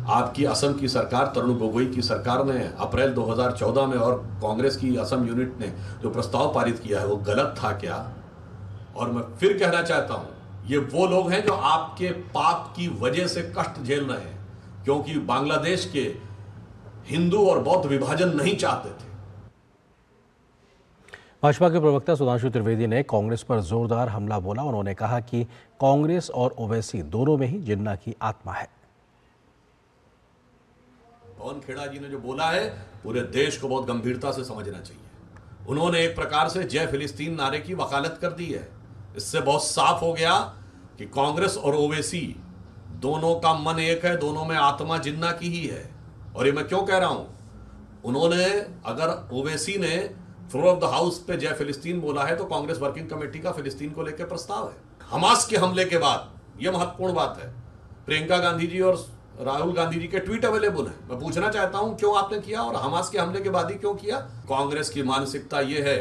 आपकी असम की सरकार, तरुण गोगोई की सरकार ने अप्रैल 2014 में और कांग्रेस की असम यूनिट ने जो प्रस्ताव पारित किया है वो गलत था क्या? और मैं फिर कहना चाहता हूं, ये वो लोग हैं जो आपके पाप की वजह से कष्ट झेल रहे हैं, क्योंकि बांग्लादेश के हिंदू और बौद्ध विभाजन नहीं चाहते थे। भाजपा के प्रवक्ता सुधांशु त्रिवेदी ने कांग्रेस पर जोरदार हमला बोला। उन्होंने कहा कि कांग्रेस और ओवैसी दोनों में ही जिन्ना की आत्मा है। पवन खेड़ा जी ने जो बोला है पूरे देश को बहुत गंभीरता से समझना चाहिए। उन्होंने एक प्रकार से जय फिलिस्तीन नारे की वकालत कर दी है। इससे बहुत साफ हो गया कि कांग्रेस और ओवैसी दोनों का मन एक है, दोनों में आत्मा जिन्ना की ही है। और ये मैं क्यों कह रहा हूं, उन्होंने, अगर ओवैसी ने फ्लोर ऑफ द हाउस पे जय फिलिस्तीन बोला है तो कांग्रेस वर्किंग कमेटी का फिलिस्तीन को लेकर प्रस्ताव है। हमास के हमले के बाद, यह महत्वपूर्ण बात है, प्रियंका गांधी जी और राहुल गांधी जी के ट्वीट अवेलेबल है। मैं पूछना चाहता हूं क्यों आपने किया और हमास के हमले के बाद ही क्यों किया। कांग्रेस की मानसिकता यह है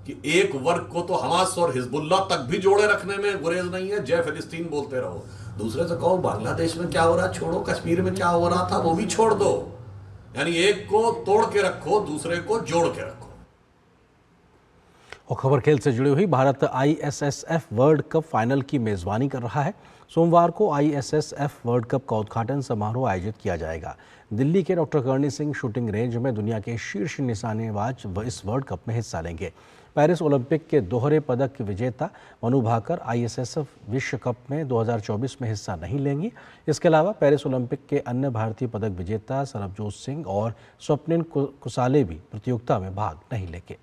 कि एक वर्ग को तो हमास और हिजबुल्लाह तक भी जोड़े रखने में गुरेज नहीं है, जय फिलिस्तीन बोलते रहो। दूसरे से कहो बांग्लादेश में क्या हो रहा छोड़ो, कश्मीर में क्या हो रहा था वो भी छोड़ दो। यानी एक को तोड़ के रखो, दूसरे को जोड़ के रखो। और खबर खेल से जुड़ी हुई, Bharat ISSF world cup final की मेजबानी कर रहा है। सोमवार को ISSF वर्ल्ड कप का उद्घाटन समारोह आयोजित किया जाएगा। दिल्ली के doctor Karni Singh shooting range में दुनिया के शीर्ष निशानेबाज इस वर्ल्ड कप में हिस्सा लेंगे। पेरिस ओलंपिक के दोहरे पदक विजेता मनु भाकर ISSF विश्व कप में 2024 में हिस्सा नहीं लेंगी। इसके अलावा पेरिस ओलंपिक के अन्य भारतीय पदक विजेता सरबजोत सिंह और स्वप्निल कुसाले भी प्रतियोगिता में भाग नहीं लेंगे।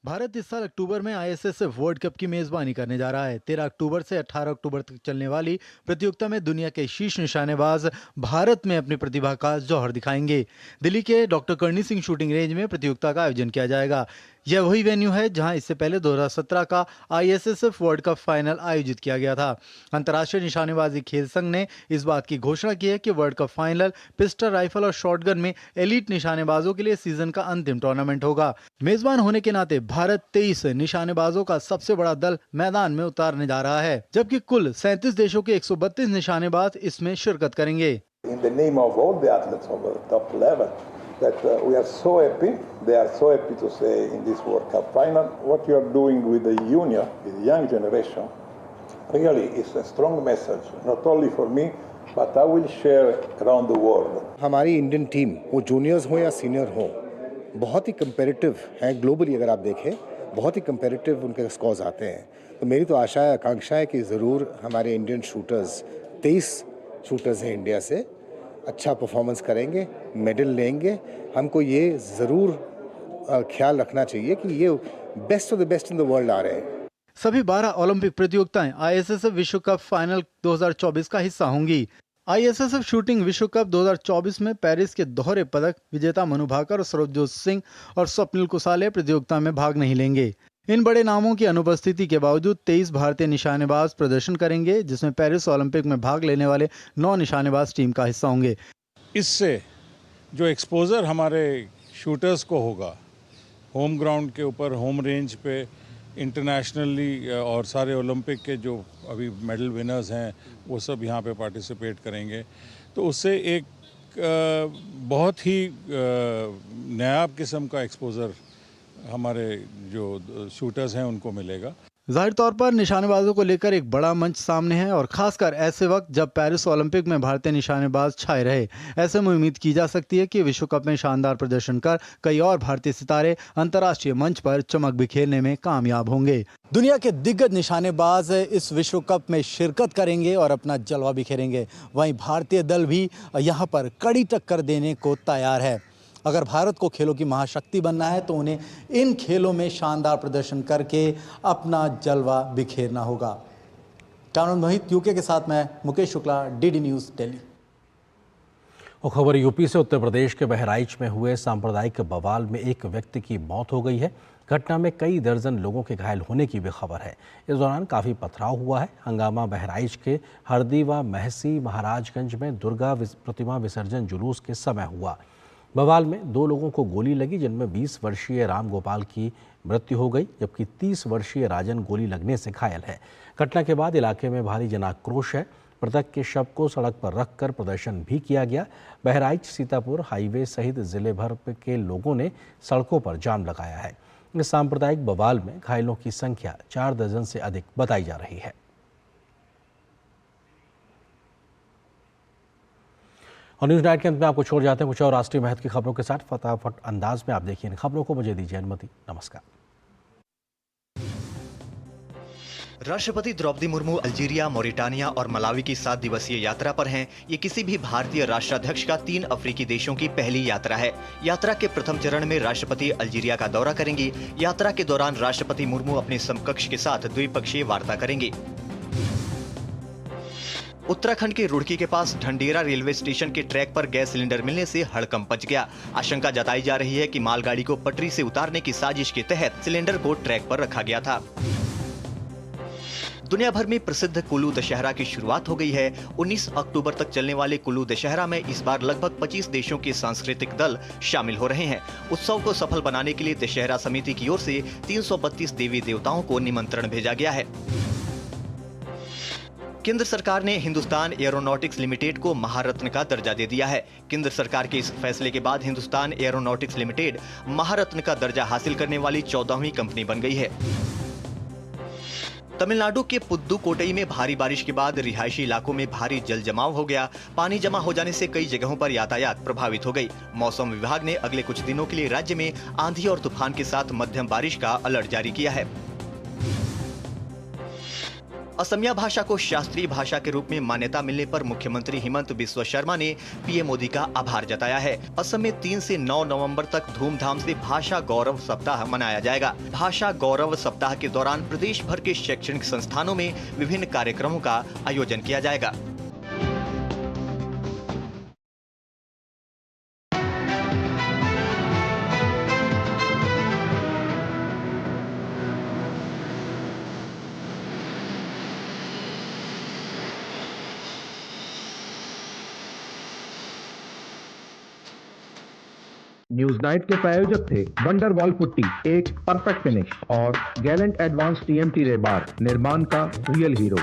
भारत इस साल अक्टूबर में ISSF वर्ल्ड कप की मेजबानी करने जा रहा है। 13 अक्टूबर से 18 अक्टूबर तक चलने वाली प्रतियोगिता में दुनिया के शीर्ष निशानेबाज भारत में अपनी प्रतिभा का जौहर दिखाएंगे। दिल्ली के doctor Karni Singh shooting range में प्रतियोगिता का आयोजन किया जाएगा। यह वही वेन्यू है जहां इससे पहले 2017 का ISSF वर्ल्ड कप फाइनल आयोजित किया गया था। अंतर्राष्ट्रीय निशानेबाजी खेल संघ ने इस बात की घोषणा की है कि world cup final pistol, rifle और शॉटगन में एलीट निशानेबाजों के लिए सीजन का अंतिम टूर्नामेंट होगा। मेजबान होने के नाते भारत 23 निशानेबाजों का सबसे बड़ा दल मैदान में उतारने जा रहा है, जबकि कुल 37 देशों के 132 निशानेबाज इसमें शिरकत करेंगे। In the name of all the athletes of the top level, that we are so happy, they are so happy to say in this World Cup final, what you are doing with the junior, with the young generation, really is a strong message, not only for me, but I will share around the world. हमारी Indian team, वो juniors हो या senior हो, बहुत ही comparative है। Globally अगर आप देखें, बहुत ही कंपेरेटिव उनके स्कोर्स आते हैं। तो मेरी तो आशा है, आकांक्षा है कि ज़रूर हमारे इंडियन शूटर्स, 23 शूटर्स हैं इंडिया से, अच्छा परफॉर्मेंस करेंगे, मेडल लेंगे। हमको ये ज़रूर ख्याल रखना चाहिए कि ये best of the best in the world आ रहे हैं। सभी 12 ओलंपिक प्रतियोगिताएं ISSF विश्व कप फाइनल 2024 का हिस्सा होंगी। ISSF शूटिंग विश्व कप 2024 में पेरिस के दोहरे पदक विजेता मनु भाकर और सरबजोत सिंह और स्वप्निल कुसाले प्रतियोगिता में भाग नहीं लेंगे। इन बड़े नामों की अनुपस्थिति के बावजूद 23 भारतीय निशानेबाज प्रदर्शन करेंगे, जिसमें पेरिस ओलंपिक में भाग लेने वाले 9 निशानेबाज टीम का हिस्सा होंगे। इससे जो एक्सपोजर हमारे शूटर्स को होगा होम ग्राउंड के ऊपर, होम रेंज पे, इंटरनेशनली और सारे ओलंपिक के जो अभी मेडल विनर्स हैं वो सब यहाँ पे पार्टिसिपेट करेंगे, तो उससे एक बहुत ही नायाब किस्म का एक्सपोजर हमारे जो शूटर्स हैं उनको मिलेगा। जाहिर तौर पर निशानेबाजों को लेकर एक बड़ा मंच सामने है और खासकर ऐसे वक्त जब पेरिस ओलंपिक में भारतीय निशानेबाज छाए रहे। ऐसे में उम्मीद की जा सकती है कि विश्व कप में शानदार प्रदर्शन कर कई और भारतीय सितारे अंतर्राष्ट्रीय मंच पर चमक बिखेरने में कामयाब होंगे। दुनिया के दिग्गज निशानेबाज इस विश्व कप में शिरकत करेंगे और अपना जलवा बिखेरेंगे। वहीं भारतीय दल भी यहाँ पर कड़ी टक्कर देने को तैयार है। अगर भारत को खेलों की महाशक्ति बनना है तो उन्हें इन खेलों में शानदार प्रदर्शन करके अपना जलवा बिखेरना होगा। कैमरामैन मोहित यूके के साथ मैं मुकेश शुक्ला, DD न्यूज़, दिल्ली। और खबर यूपी से। उत्तर प्रदेश के बहराइच में हुए सांप्रदायिक बवाल में एक व्यक्ति की मौत हो गई है। घटना में कई दर्जन लोगों के घायल होने की भी खबर है। इस दौरान काफ़ी पथराव हुआ है। हंगामा बहराइच के हरदी व महसी महाराजगंज में दुर्गा प्रतिमा विसर्जन जुलूस के समय हुआ। बवाल में 2 लोगों को गोली लगी, जिनमें 20 वर्षीय राम गोपाल की मृत्यु हो गई, जबकि 30 वर्षीय राजन गोली लगने से घायल है। घटना के बाद इलाके में भारी जनाक्रोश है। मृतक के शव को सड़क पर रखकर प्रदर्शन भी किया गया। बहराइच सीतापुर हाईवे सहित जिले भर के लोगों ने सड़कों पर जाम लगाया है। इस सांप्रदायिक बवाल में घायलों की संख्या 4 दर्जन से अधिक बताई जा रही है। और न्यूज़ नाइट के अंत में आपको छोड़ जाते हैं कुछ और राष्ट्रीय महत्व की खबरों के साथ। फटाफट अंदाज में आप देखिए इन खबरों को। मुझे दीजिए अनुमति। नमस्कार। राष्ट्रपति द्रौपदी मुर्मू अल्जीरिया, मॉरिटानिया और मलावी की 7 दिवसीय यात्रा पर हैं। ये किसी भी भारतीय राष्ट्राध्यक्ष का 3 अफ्रीकी देशों की पहली यात्रा है। यात्रा के प्रथम चरण में राष्ट्रपति अल्जीरिया का दौरा करेंगी। यात्रा के दौरान राष्ट्रपति मुर्मू अपने समकक्ष के साथ द्विपक्षीय वार्ता करेंगे। उत्तराखंड के रुड़की के पास ढंडेरा रेलवे स्टेशन के ट्रैक पर गैस सिलेंडर मिलने से हड़कंप मच गया। आशंका जताई जा रही है कि मालगाड़ी को पटरी से उतारने की साजिश के तहत सिलेंडर को ट्रैक पर रखा गया था। दुनिया भर में प्रसिद्ध कुल्लू दशहरा की शुरुआत हो गई है। 19 अक्टूबर तक चलने वाले कुल्लू दशहरा में इस बार लगभग 25 देशों के सांस्कृतिक दल शामिल हो रहे हैं। उत्सव को सफल बनाने के लिए दशहरा समिति की ओर से 332 देवी देवताओं को निमंत्रण भेजा गया है। केंद्र सरकार ने हिंदुस्तान एरोनॉटिक्स लिमिटेड को महारत्न का दर्जा दे दिया है। केंद्र सरकार के इस फैसले के बाद हिंदुस्तान एरोनॉटिक्स लिमिटेड महारत्न का दर्जा हासिल करने वाली 14वीं कंपनी बन गई है। तमिलनाडु के पुद्दुकोटई में भारी बारिश के बाद रिहायशी इलाकों में भारी जल जमाव हो गया। पानी जमा हो जाने से कई जगहों पर यातायात प्रभावित हो गई। मौसम विभाग ने अगले कुछ दिनों के लिए राज्य में आंधी और तूफान के साथ मध्यम बारिश का अलर्ट जारी किया है। असमिया भाषा को शास्त्रीय भाषा के रूप में मान्यता मिलने पर मुख्यमंत्री हिमंत बिस्वा शर्मा ने पीएम मोदी का आभार जताया है। असम में 3 से 9 नवंबर तक धूमधाम से भाषा गौरव सप्ताह मनाया जाएगा। भाषा गौरव सप्ताह के दौरान प्रदेश भर के शैक्षणिक संस्थानों में विभिन्न कार्यक्रमों का आयोजन किया जाएगा। न्यूज नाइट के प्रायोजक थे वंडरवॉल पुट्टी, एक परफेक्ट फिनिश, और गैलेंट एडवांस टीएमटी रेबार, निर्माण का रियल हीरो।